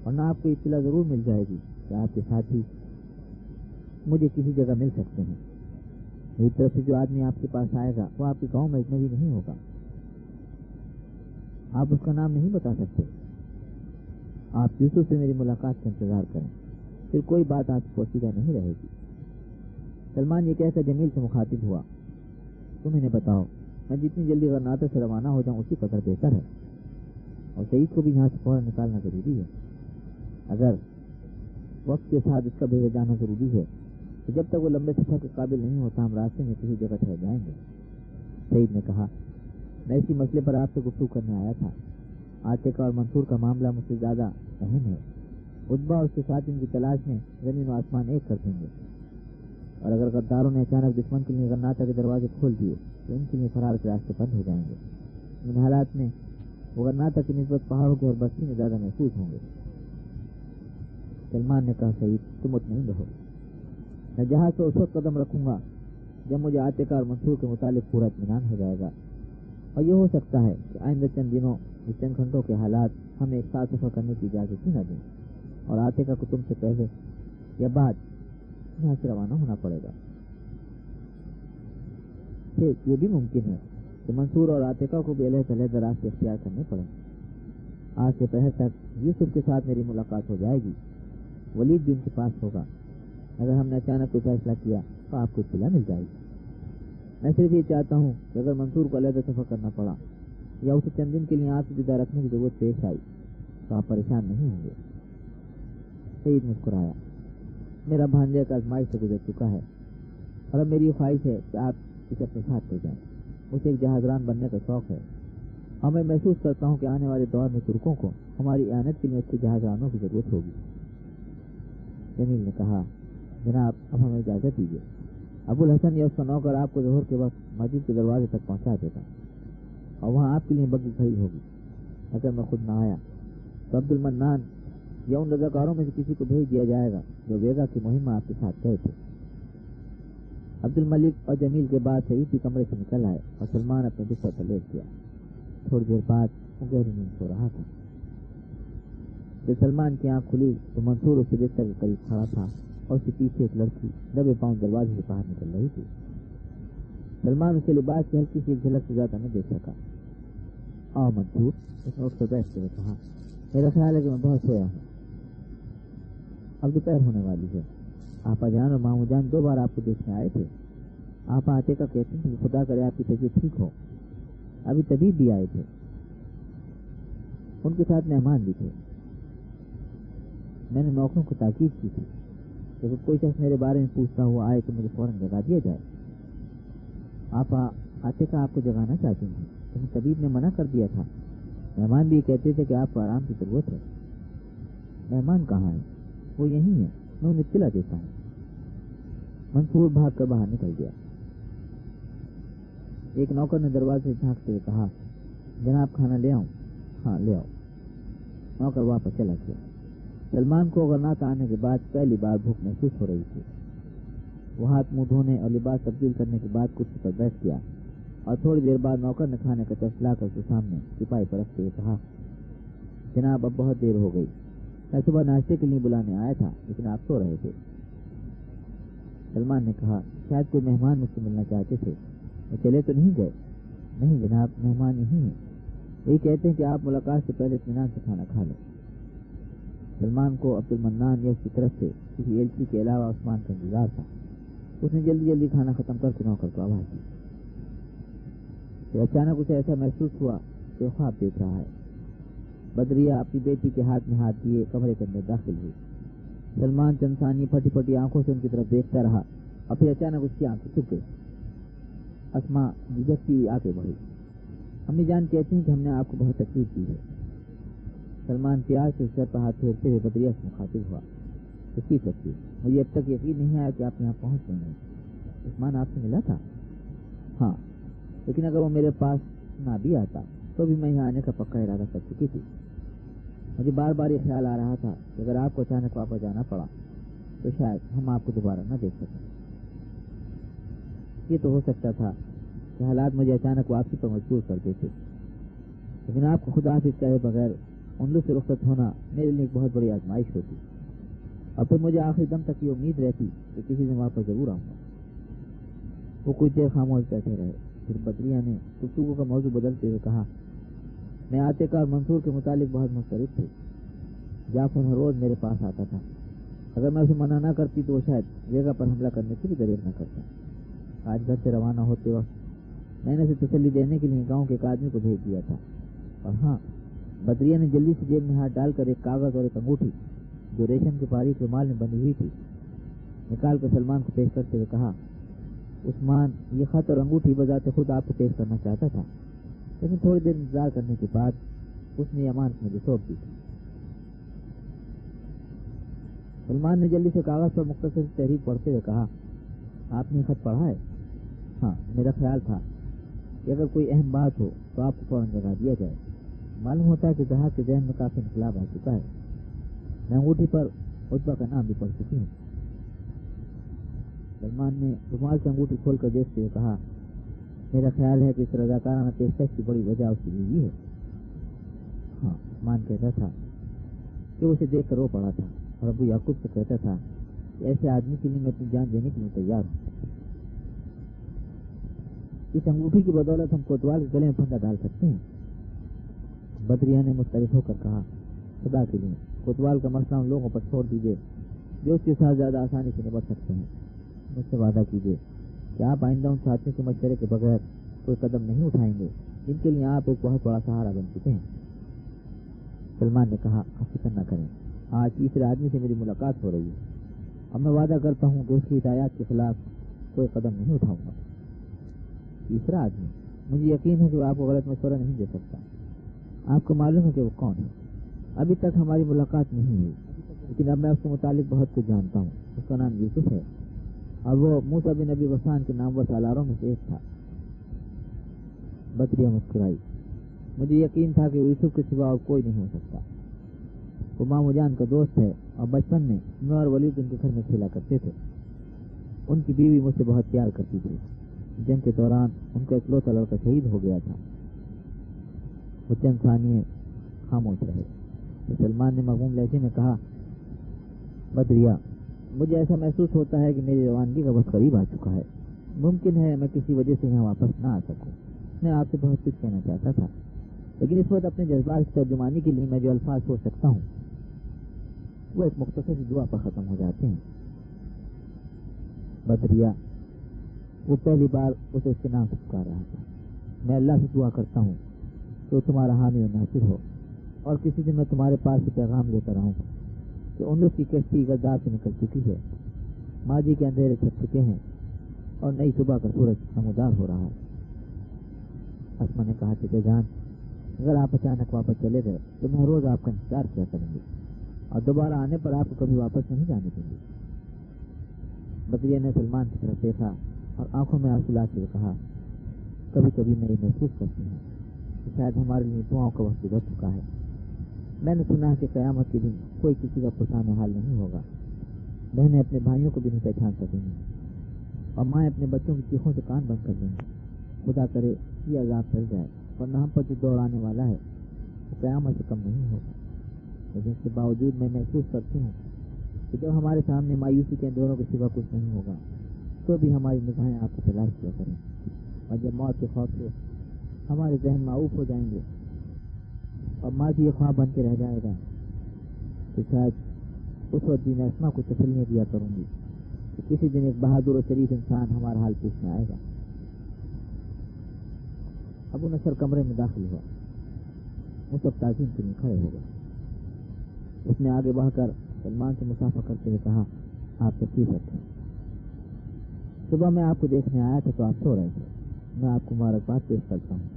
اور نہ آپ کو اطلاع ضرور مل جائے گی کہ آپ کے ساتھی مجھے کسی جگہ مل سکتے ہیں. میری طرف سے جو آدمی آپ کے پاس آئے گا وہ آپ کے گاؤں میں اجنبی نہیں ہوگا. آپ اس کا نام نہیں بتا سکتے. آپ یوسف سے میری ملاقات کا انتظار کریں, پھر کوئی بات آپ کو پوشیدہ نہیں رہے گی. سلمان یہ کہہ کر جمیل سے مخاطب ہوا, تم انہیں بتاؤ میں جتنی جلدی غرناطہ سے روانہ ہو جاؤں اسی قدر بہتر ہے, اور سعید کو بھی یہاں سے فوراً نکالنا ضروری ہے. اگر وقت کے ساتھ اس کا بھیجا جانا ضروری ہے تو جب تک وہ لمبے سفر کے قابل نہیں ہوتا ہم راستے میں کسی جگہ ٹھہر جائیں گے. سعید نے کہا, میں اسی مسئلے پر آپ سے گفتگو کرنے آیا تھا. عاتقہ اور منصور کا معاملہ مجھ سے زیادہ اہم ہے. عتبہ اور اس کے ساتھ ان کی تلاش میں زمین و آسمان ایک کر دیں گے, اور اگر غداروں نے اچانک دشمن کے لیے غرناطہ کے دروازے کھول دیے تو ان کے لیے فرار کے راستے بند ہو جائیں گے. ان حالات میں وہ غرناطہ کی نسبت پہاڑوں کے اور بستی میں زیادہ محفوظ ہوں گے. سلمان نے کہا, سعید تم مطمئن رہو, میں جہاز سے اس وقت قدم رکھوں گا جب مجھے عاتقہ اور منصور کے متعلق پورا اطمینان ہو جائے گا. اور یہ ہو سکتا ہے کہ آئندہ چند دنوں چند گھنٹوں کے حالات ہمیں ایک ساتھ سفر کرنے کی اجازت ہی نہ دیں, اور عاتقہ کو تم سے پہلے یا بعد یہاں سے روانہ ہونا پڑے گا. یہ بھی ممکن ہے کہ منصور اور عاتقہ کو بھی علیحدہ علیحدہ راستے اختیار کرنے پڑیں. آج سے پہر تک یوسف کے ساتھ میری ملاقات ہو جائے گی, ولید بھی ان کے پاس ہوگا. اگر ہم نے اچانک کوئی فیصلہ کیا تو آپ کو اطلاع مل جائے گی. میں صرف یہ چاہتا ہوں کہ اگر منصور کو علیحدہ سفر کرنا پڑا یا اسے چند دن کے لیے آپ سے جدا رکھنے کی ضرورت پیش آئی تو آپ پریشان نہیں ہوں گے. سعید مسکرایا, میرا بھانجا کا آزمائش سے گزر چکا ہے اور اب میری یہ خواہش ہے کہ آپ اسے اپنے ساتھ لے جائیں. اسے ایک جہازران بننے کا شوق ہے, اور میں محسوس کرتا ہوں کہ آنے والے دور میں ترکوں کو ہماری اعانت کے لیے اچھے جہازرانوں کی ضرورت ہوگی. جمیل نے کہا, جناب اب ہمیں اجازت دیجیے. ابو الحسن یا اس کا نوکر آپ کو ظہر کے وقت مسجد کے دروازے تک پہنچا دیتا اور وہاں آپ کے لیے بگی کھڑی ہوگی. اگر میں خود نہ آیا تو عبد المنان یا ان رضاکاروں میں سے کسی کو بھیج دیا جائے گا جو ویگا کی مہم میں آپ کے ساتھ گئے تھے. عبد الملک اور جمیل کے بعد سعید بھی کمرے سے نکل آئے اور سلمان اپنے بستر پر لیٹ گیا. تھوڑی دیر بعد وہ گہری نیند سو رہا تھا. جب سلمان کی آنکھ کھلی تو منصور اس کے بستر کے قریب کھڑا تھا اور اس کے پیچھے ایک لڑکی دبے پاؤں دروازے سے باہر نکل رہی تھی. سلمان اس کے لباس کی ہلکی سی ایک جھلک سے زیادہ نہ دیکھ سکا. آؤ منصور, اس نے اٹھ کر بیٹھتے ہوئے کہا, میرا خیال ہے کہ میں بہت سویا ہوں. اب دوپہر ہونے والی ہے. آپا جان اور مامو جان 2 بار آپ کو دیکھنے آئے تھے. آپا آتے کا کہتے ہیں کہ خدا کرے آپ کی طبیعت ٹھیک ہو. ابھی طبیب بھی آئے تھے, ان کے ساتھ مہمان بھی تھے. میں نے نوکروں کو تاکید کی تھی کہ اگر کوئی شخص میرے بارے میں پوچھتا ہوا آئے تو مجھے فوراً جگا دیا جائے. آپا آتے کا آپ کو جگانا چاہتی ہیں, لیکن طبیب نے منع کر دیا تھا. مہمان بھی کہتے تھے کہ آپ کو آرام کی ضرورت ہے. مہمان کہاں ہے؟ وہ یہی ہے, میں انہیں اطلاع دیتا ہوں. منصور بھاگ کر باہر نکل گیا. ایک نوکر نے دروازے سے جھانکتے ہوئے کہا, جناب کھانا لے آؤں؟ ہاں لے آؤ. نوکر واپس چلا گیا. سلمان کو غرناطہ آنے کے بعد پہلی بار بھوک محسوس ہو رہی تھی. وہ ہاتھ منہ دھونے اور لباس تبدیل کرنے کے بعد کرسی پر بیٹھ گیا اور تھوڑی دیر بعد نوکر نے کھانے کا ٹیسٹ لا کر اس کے سامنے سپاہی پر رکھتے ہوئے کہا, جناب اب بہت دیر ہو گئی. میں صبح ناشتے کے لیے بلانے آیا تھا لیکن آپ سو رہے تھے. سلمان نے کہا, شاید کوئی مہمان مجھ سے ملنا چاہتے تھے. وہ چلے تو نہیں گئے؟ نہیں جناب, مہمان یہی ہیں. یہی کہتے ہیں کہ آپ ملاقات سے پہلے اطمینان سے کھانا کھا لیں. سلمان کو عبد المنان یا اس کی طرف سے کسی ایلچی کے علاوہ عثمان کا انتظار تھا. اس نے جلدی جلدی کھانا ختم کر کے نوکر کو آواز دی. پھر اچانک اسے ایسا محسوس ہوا کہ وہ خواب دیکھ رہا ہے. بدریہ اپنی بیٹی کے ہاتھ میں ہاتھ دیے کمرے کے اندر داخل ہوئی. سلمان چند ثانیے پھٹی پھٹی آنکھوں سے ان کی طرف دیکھتا رہا اور پھر اچانک اس کی آنکھیں چپ گئی. اسما جھجکتی ہوئی آگے بڑھی. امی جان کہتی ہیں کہ ہم نے آپ کو بہت تکلیف دی ہے. سلمان پیار سے سر پر ہاتھ پھیرتے ہوئے بدریہ سے مخاطب ہوا, کس تکلیف؟ مجھے اب تک یقین نہیں آیا کہ آپ یہاں پہنچ گئے ہیں. عثمان آپ سے ملا تھا؟ ہاں, لیکن اگر وہ میرے پاس نہ بھی آتا تو بھی میں یہاں آنے کا پکا ارادہ کر چکی تھی. مجھے بار بار یہ خیال آ رہا تھا کہ اگر آپ کو اچانک واپس جانا پڑا تو شاید ہم آپ کو دوبارہ نہ دیکھ سکیں. یہ تو ہو سکتا تھا کہ حالات مجھے اچانک واپسی پر مجبور کر دیتے, لیکن آپ کو خدا حافظ کہے بغیر ان سے رخصت ہونا میرے لیے ایک بہت بڑی آزمائش ہوتی. اور پھر مجھے آخری دم تک یہ امید رہتی کہ کسی دن واپس ضرور آؤں گا. وہ کچھ دیر خاموش بیٹھے رہے. پھر بدریہ نے گفتگو کا موضوع بدلتے ہوئے کہا, میں آتے کا اور منصور کے متعلق بہت مضطرب تھی. جعفر ہر روز میرے پاس آتا تھا. اگر میں اسے منع نہ کرتی تو وہ شاید ویگا پر حملہ کرنے کی بھی دریغ نہ کرتا. آج گھر سے روانہ ہوتے وقت میں نے اسے تسلی دینے کے لیے گاؤں کے ایک آدمی کو بھیج دیا تھا. اور ہاں, بدریہ نے جلدی سے جیب میں ہاتھ ڈال کر ایک کاغذ اور ایک انگوٹھی جو ریشم کے باریک رومال میں بنی ہوئی تھی نکال کر سلمان کو پیش کرتے ہوئے کہا, عثمان یہ خط اور انگوٹھی بذات خود آپ کو پیش کرنا چاہتا تھا, لیکن تھوڑی دیر انتظار کرنے کے بعد اس نے یہ امانت مجھے سونپ دی تھی. سلمان نے جلدی سے کاغذ پر مختصر تحریر پڑھتے ہوئے کہا, آپ نے خط پڑھا ہے؟ ہاں, میرا خیال تھا کہ اگر کوئی اہم بات ہو تو آپ کو فوراً جگا دیا جائے. معلوم ہوتا ہے کہ جہاز کے ذہن میں کافی انقلاب آ چکا ہے. میں انگوٹھی پر عتبہ کا نام بھی پڑھ چکی ہوں. سلمان نے رومال سے انگوٹھی کھول کر دیکھتے ہوئے کہا, میرا خیال ہے کہ اس رضاکارانہ پیشکش کی بڑی وجہ اس کی بیوی ہے. ہاں, عثمان کہتا تھا کہ اسے دیکھ کر رو پڑا تھا اور ابو یعقوب سے کہتا تھا کہ ایسے آدمی کے لیے میں اپنی جان دینے کے لیے تیار ہوں. اس انگوٹھی کی بدولت ہم کوتوال کے گلے میں پھندا ڈال سکتے ہیں. بدریہ نے مسترد ہو کر کہا, خدا کے لیے کوتوال کا مسئلہ ان لوگوں پر چھوڑ دیجیے جو اس کے ساتھ زیادہ آسانی سے نمٹ سکتے ہیں. مجھ سے وعدہ کیجیے کہ آپ آئندہ ان ساتھیوں کے مشورے کے بغیر کوئی قدم نہیں اٹھائیں گے جن کے لیے آپ ایک بہت بڑا سہارا بن چکے ہیں. سلمان نے کہا, آپ فکر نہ کریں, آج تیسرے آدمی سے میری ملاقات ہو رہی ہے اور میں وعدہ کرتا ہوں کہ اس کی ہدایات کے خلاف کوئی قدم نہیں اٹھاؤں گا. تیسرا آدمی؟ مجھے یقین ہے کہ وہ آپ کو غلط مشورہ نہیں دے سکتا. آپ کو معلوم ہے کہ وہ کون ہے؟ ابھی تک ہماری ملاقات نہیں ہوئی, لیکن اب میں اس کے متعلق بہت کچھ جانتا ہوں. उसका नाम यूसुफ है और वो मूसा बिन नबी गस्सान के नामवर सालारों में से एक था। बदरिया मुस्कुराई। मुझे यकीन था कि यूसुफ के सिवा और कोई नहीं हो सकता। वो मामू जान का दोस्त है और बचपन में मैं और वलीद उनके घर में खेला करते थे। उनकी बीवी मुझसे बहुत प्यार करती थी। जंग के दौरान उनका इकलौता लड़का शहीद हो गया था। वो चंद सानिए खामोश रहे। तो सलमान ने मगमूम लहजे में कहा, बदरिया, मुझे ऐसा महसूस होता है कि मेरी रवानगी का वक्त करीब आ चुका है। मुमकिन है मैं किसी वजह से यहाँ वापस ना आ सकूं। मैं आपसे बहुत कुछ कहना चाहता था, लेकिन इस वक्त अपने जज्बात की तर्जुमानी के लिए मैं जो अल्फाज सोच सकता हूँ वो एक मुख्तसर सी दुआ पर ख़त्म हो जाते हैं। बदरिया, वो पहली बार उसे उसके नाम से पुकार रहा था। मैं अल्लाह से दुआ करता हूँ तो तुम्हारा हामी और नासिर हो, और किसी दिन मैं तुम्हारे पास से पैगाम लेकर आऊँ कि उम्र की कश्ती गद्दार से निकल चुकी है, माजी के अंधेरे छप चुके हैं और नई सुबह का सूरज नमूदार हो रहा है। अस्मा ने कहा, चचा जान, अगर आप अचानक वापस चले गए तो मैं रोज आपका इंतजार किया करूंगी और दोबारा आने पर आपको कभी वापस नहीं जाने दूंगी। बदरिया ने सलमान की तरफ देखा और आंखों में आंसू लाते हुए कहा, कभी कभी मैं ये महसूस करती हूँ कि शायद हमारे लिए दुआओं का वक्त गुजर चुका है। मैंने सुना है कि क़यामत के दिन कोई किसी का पुरसाने हाल नहीं होगा। बहनें अपने भाइयों को भी नहीं पहचान सकेंगी और माएँ अपने बच्चों की चीखों से कान बंद कर देंगी। खुदा करे ये अज़ाब टल जाए, वरना हम पर जो दौर आने वाला है वो क़यामत से कम नहीं होगा। लेकिन इसके बावजूद मैं महसूस करती हूँ कि जब हमारे सामने मायूसी के अंधेरों के सिवा कुछ नहीं होगा तो भी हमारी निगाहें आपकी तलाश किया करें, और जब मौत के खौफ से हमारे जहन माऊफ हो जाएंगे और माजी ये ख्वाब बन के रह जाएगा तो शायद उस वक्त भी मैं अस्मा को तसल्लियाँ दिया करूँगी कि किसी दिन एक बहादुर और शरीफ इंसान हमारा हाल पूछने आएगा। अबू नसर कमरे में दाखिल हुआ। मुसब ताज़ीम के लिए खड़े हो गए। उसने आगे बढ़कर सलमान से मुसाफा करते हुए कहा, आप तशरीफ रखें। सुबह मैं आपको देखने आया था तो आप सो रहे थे। मैं आपको मुबारकबाद पेश करता हूँ।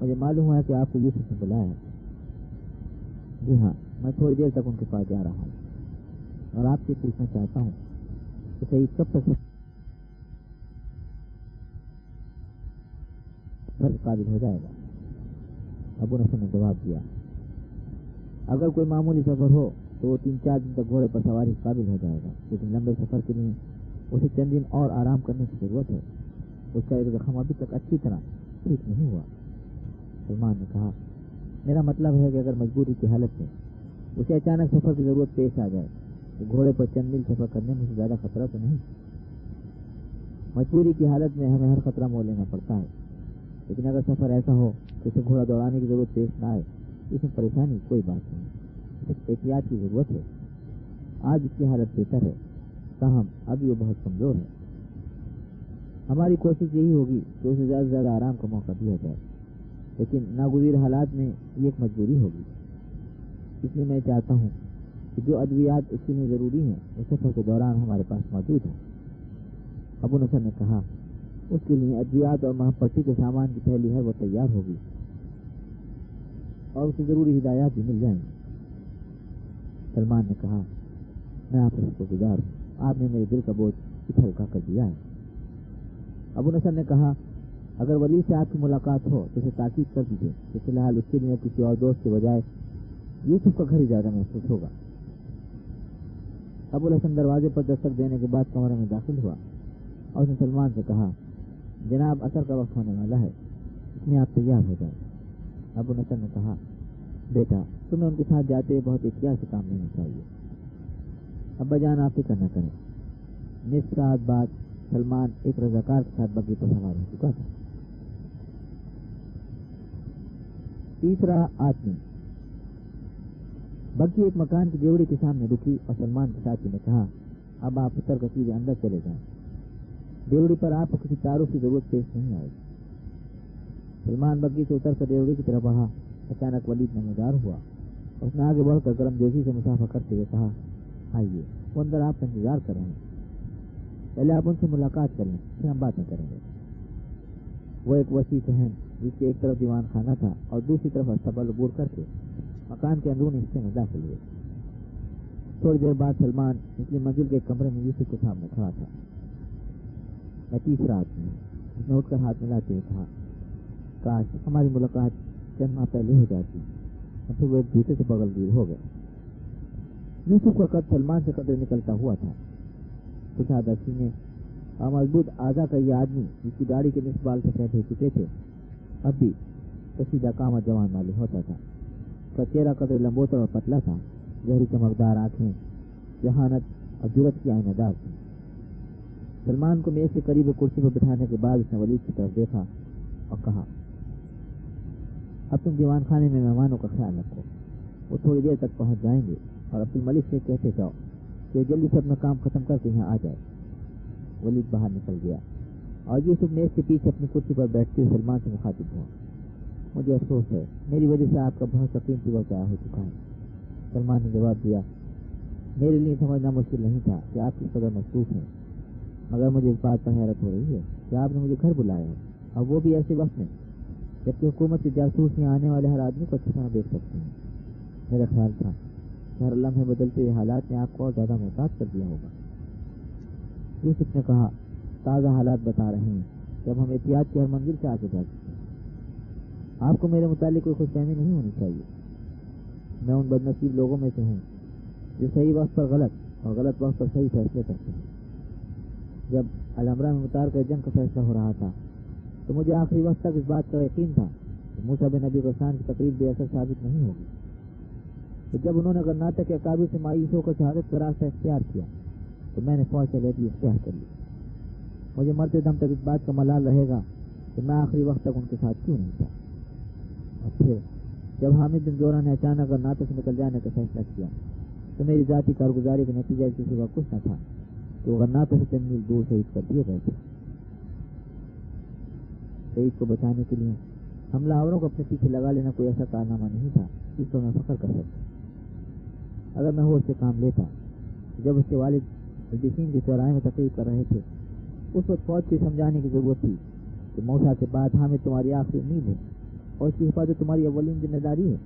मुझे मालूम है कि आपको यूसुफ ने बुलाया है। जी हाँ, मैं थोड़ी देर तक उनके पास जा रहा हूँ और आपसे पूछना चाहता हूँ कि सही कब तक काबिल हो जाएगा। अबू नसर ने जवाब दिया, अगर कोई मामूली सफर हो तो वो 3-4 दिन तक घोड़े पर सवारी काबिल हो जाएगा, लेकिन लंबे सफर के लिए उसे चंद दिन और आराम करने की जरूरत है। उसका एक जख्म अभी तक अच्छी तरह ठीक नहीं हुआ। सलमान ने कहा, मेरा मतलब है कि अगर मजबूरी की हालत में उसे अचानक सफर की जरूरत पेश आ जाए तो घोड़े पर चंद मील सफर करने में ज्यादा खतरा तो नहीं। मजबूरी की हालत में हमें हर खतरा मोल लेना पड़ता है, लेकिन अगर सफर ऐसा हो कि उसे घोड़ा दौड़ाने की जरूरत पेश न आए इसमें परेशानी कोई बात नहीं, सिर्फ एहतियात की जरूरत है। आज इसकी हालत बेहतर है, ताहम अभी वो बहुत कमजोर है। हमारी कोशिश यही होगी कि उसे ज्यादा से ज्यादा आराम का मौका दिया जाए, लेकिन नागुज़ीर हालात में ये एक मजबूरी होगी। इसलिए मैं चाहता हूँ कि जो अद्वियात इसके लिए जरूरी हैं वो सफर के दौरान हमारे पास मौजूद है। अबू नसर ने कहा, उसके लिए अद्वियात और महापट्टी के सामान की थैली है वो तैयार होगी और उसे जरूरी हिदायत भी मिल जाएंगी। सलमान ने कहा, मैं आपसे शुक्रगुजार हूँ, आपने मेरे दिल का बोझ कुछ हल्का कर दिया है। अबू नसर ने कहा, अगर वली से आपकी मुलाकात हो तो उसे ताकीद कर दीजिए कि फिलहाल उसके लिए किसी और दोस्त के बजाय यूसुफ का घर ही ज्यादा महसूस होगा। अबू हसन दरवाजे पर दस्तक देने के बाद कमरे में दाखिल हुआ और उसने सलमान से कहा, जनाब असर का वक्त होने वाला है, इसमें आप तैयार हो जाए। अबू नसर ने कहा, बेटा तुम्हें उनके साथ जाते बहुत एहतियात से काम लेना चाहिए। अब्बा जान आप फिक्र न करें। निस्फ सात बाद सलमान एक रजाकार के साथ बग्गी पर सवार हो चुका था। तीसरा आदमी। बग्गी एक मकान की डेवड़ी के सामने रुकी और सलमान के साथी ने कहा, अब आप उतर कर सीधे अंदर चले जाएं। डेवड़ी पर आपको किसी तारुफ की जरूरत पेश नहीं आएगी। सलमान बग्गी से उतर कर डेवड़ी की तरफ बढ़ा। अचानक वलीद नमदार हुआ। उसने आगे बढ़कर गर्मजोशी से मुसाफा करते हुए कहा, आइए, वो अंदर आपका इंतजार कर रहे हैं, पहले आप उनसे मुलाकात करें, फिर हम बातें करेंगे। वो एक वसी सहन जिसके एक तरफ दीवान खाना था और दूसरी तरफ अस्तबल अबूर करके मकान के अंदरूनी हिस्से में दाखिल हुए। تھوڑی دیر بعد سلمان نچلی منزل کے کمرے میں یوسف کے سامنے کھڑا تھا. میں تیسرا آدمی اس نے اٹھ کر ہاتھ ملاتے کہا, کاش ہماری ملاقات چند ماہ پہلے ہو جاتی, اور پھر وہ ایک دوسرے سے بغل گیر ہو گئے. یوسف کا قد سلمان سے قدر نکلتا ہوا تھا. کشادہ سینے اور مضبوط اعضا کا یہ آدمی جس کی داڑھی کے نصف بال سفید ہو چکے تھے اب بھی کشیدہ کام جوان معلوم ہوتا تھا. اس کا چہرہ قدر لمبوتر اور پتلا تھا. گہری چمکدار آنکھیں ذہانت اور جرت کی آئینہ دار تھی. سلمان کو میز کے قریب کرسی پر بٹھانے کے بعد اس نے ولید کی طرف دیکھا اور کہا, اب تم دیوان خانے میں مہمانوں کا خیال رکھو, وہ تھوڑی دیر تک پہنچ جائیں گے, اور عبد الملک سے کہتے جاؤ کہ جلدی سے اپنا کام ختم کر کے یہاں آ جائے. ولید باہر نکل گیا اور یوسف میز کے پیچھے اپنی کرسی پر بیٹھتے ہوئے سلمان سے مخاطب ہوا. مجھے افسوس ہے, میری وجہ سے آپ کا بہت سا قیمتی وقت ضائع ہو چکا ہے. سلمان نے جواب دیا, میرے لیے سمجھنا مشکل نہیں تھا کہ آپ کس قدر مصروف ہیں, مگر مجھے اس بات پر حیرت ہو رہی ہے کہ آپ نے مجھے گھر بلایا ہے, اور وہ بھی ایسے وقت میں جبکہ حکومت کے جاسوس یہاں آنے والے ہر آدمی کو اچھی طرح دیکھ سکتے ہیں. میرا خیال تھا کہ ہر لمحے بدلتے ہوئے حالات نے آپ کو اور زیادہ محتاط کر دیا ہوگا. یوسف نے کہا, تازہ حالات بتا رہے ہیں کہ اب ہم احتیاط کی ہر منزل سے آگے جا چکے ہیں. آپ کو میرے متعلق کوئی خوش فہمی نہیں ہونی چاہیے. میں ان بدنصیب لوگوں میں سے ہوں جو صحیح وقت پر غلط اور غلط وقت پر صحیح فیصلے کرتے ہیں. جب الامرا میں اتار کر جنگ کا فیصلہ ہو رہا تھا تو مجھے آخری وقت تک اس بات کا یقین تھا کہ موسیٰ بن نبی غسان کی تقریب بے اثر ثابت نہیں ہوگی. تو جب انہوں نے غرناطہ کے اکابر سے مایوس ہو کر شہادت کا راستہ اختیار کیا تو میں نے فوج سے علیحدگی اختیار کر لی. مجھے مرتے دم تک اس بات کا ملال رہے گا کہ میں آخری وقت تک ان کے ساتھ کیوں نہیں تھا. اور پھر جب حامد بن جورا نے اچانک غرناطہ سے نکل جانے کا فیصلہ کیا تو میری ذاتی کارگزاری کا نتیجہ اس کے سوا کچھ نہ تھا کہ وہ غرناطہ سے چند میل دور شہید کر دیے گئے تھے. شہید کو بچانے کے لیے حملہ آوروں کو اپنے پیچھے لگا لینا کوئی ایسا کارنامہ نہیں تھا جس پر میں فخر کر سکتا. اگر میں ہوش سے کام لیتا, جب اس کے والد الجسیم کے چوراہے میں تقریر کر رہے تھے, اس وقت فوج کو سمجھانے کی ضرورت تھی کہ موسیٰ کے بعد حامد تمہاری آخری امید ہے اور اس کی حفاظت تمہاری اولین ذمہ داری ہے.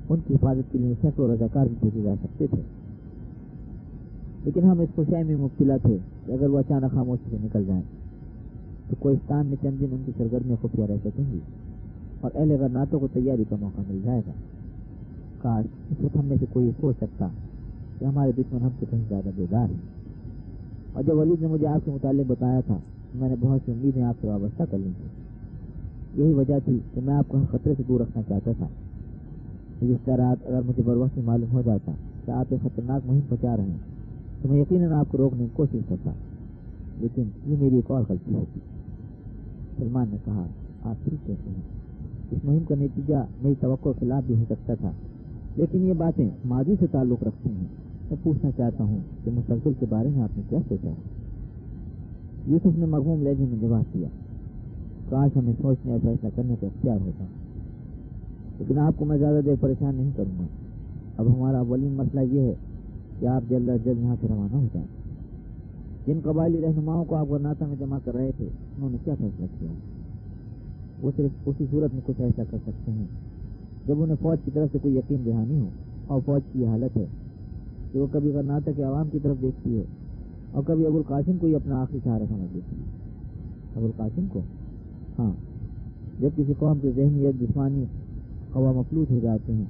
ان کی حفاظت کے لیے سینکڑوں رضاکار بھی بھیجے جا سکتے تھے, لیکن ہم اس خوشی میں مبتلا تھے کہ اگر وہ اچانک خاموشی سے نکل جائیں تو کوہستان میں چند دن ان کی سرگرمیاں خفیہ رہ سکیں گی اور اہل غرناطوں کو تیاری کا موقع مل جائے گا. کاش اس وقت ہم میں سے کوئی سوچ سکتا کہ ہمارے دشمن ہم سے کہیں زیادہ بیدار ہیں. اور جب ولید نے مجھے آپ کے متعلق بتایا تھا تو میں نے بہت سی امیدیں آپ سے وابستہ کر لی تھی. یہی وجہ تھی کہ میں آپ کو خطرے سے دور رکھنا چاہتا تھا. گزشتہ رات اگر مجھے بروقت معلوم ہو جاتا کہ آپ ایک خطرناک مہم پہنچا رہے ہیں تو میں یقیناً آپ کو روکنے کی کوشش کرتا, لیکن یہ میری ایک اور غلطی ہوتی. سلمان نے کہا, آپ ٹھیک کہتے ہیں, اس مہم کا نتیجہ میری توقع کے خلاف بھی ہو سکتا تھا, لیکن یہ باتیں ماضی سے تعلق رکھتی ہیں. میں پوچھنا چاہتا ہوں کہ مستقبل کے بارے میں آپ نے کیا سوچا ہے؟ یوسف نے مغموم لہجے میں جواب دیا, کاش ہمیں سوچنے اور فیصلہ کرنے کا اختیار ہوتا, لیکن آپ کو میں زیادہ دیر پریشان نہیں کروں گا. اب ہمارا اولین مسئلہ یہ ہے کہ آپ جلد از جلد یہاں سے روانہ ہو جائیں. جن قبائلی رہنماؤں کو آپ غرناطہ میں جمع کر رہے تھے انہوں نے کیا فیصلہ کیا؟ وہ صرف اسی صورت میں کچھ ایسا کر سکتے ہیں جب انہیں فوج کی طرف سے کوئی یقین دہانی ہو, اور فوج کی یہ حالت ہے کہ وہ کبھی غرناطہ کے عوام کی طرف دیکھتی ہے اور کبھی ابوالقاسم کو ہی اپنا آخری سہارا سمجھ لیتی ہے. ابوالقاسم کو؟ ہاں, جب کسی قوم کے ذہنی یا جسمانی قوا مفلوج ہو جاتے ہیں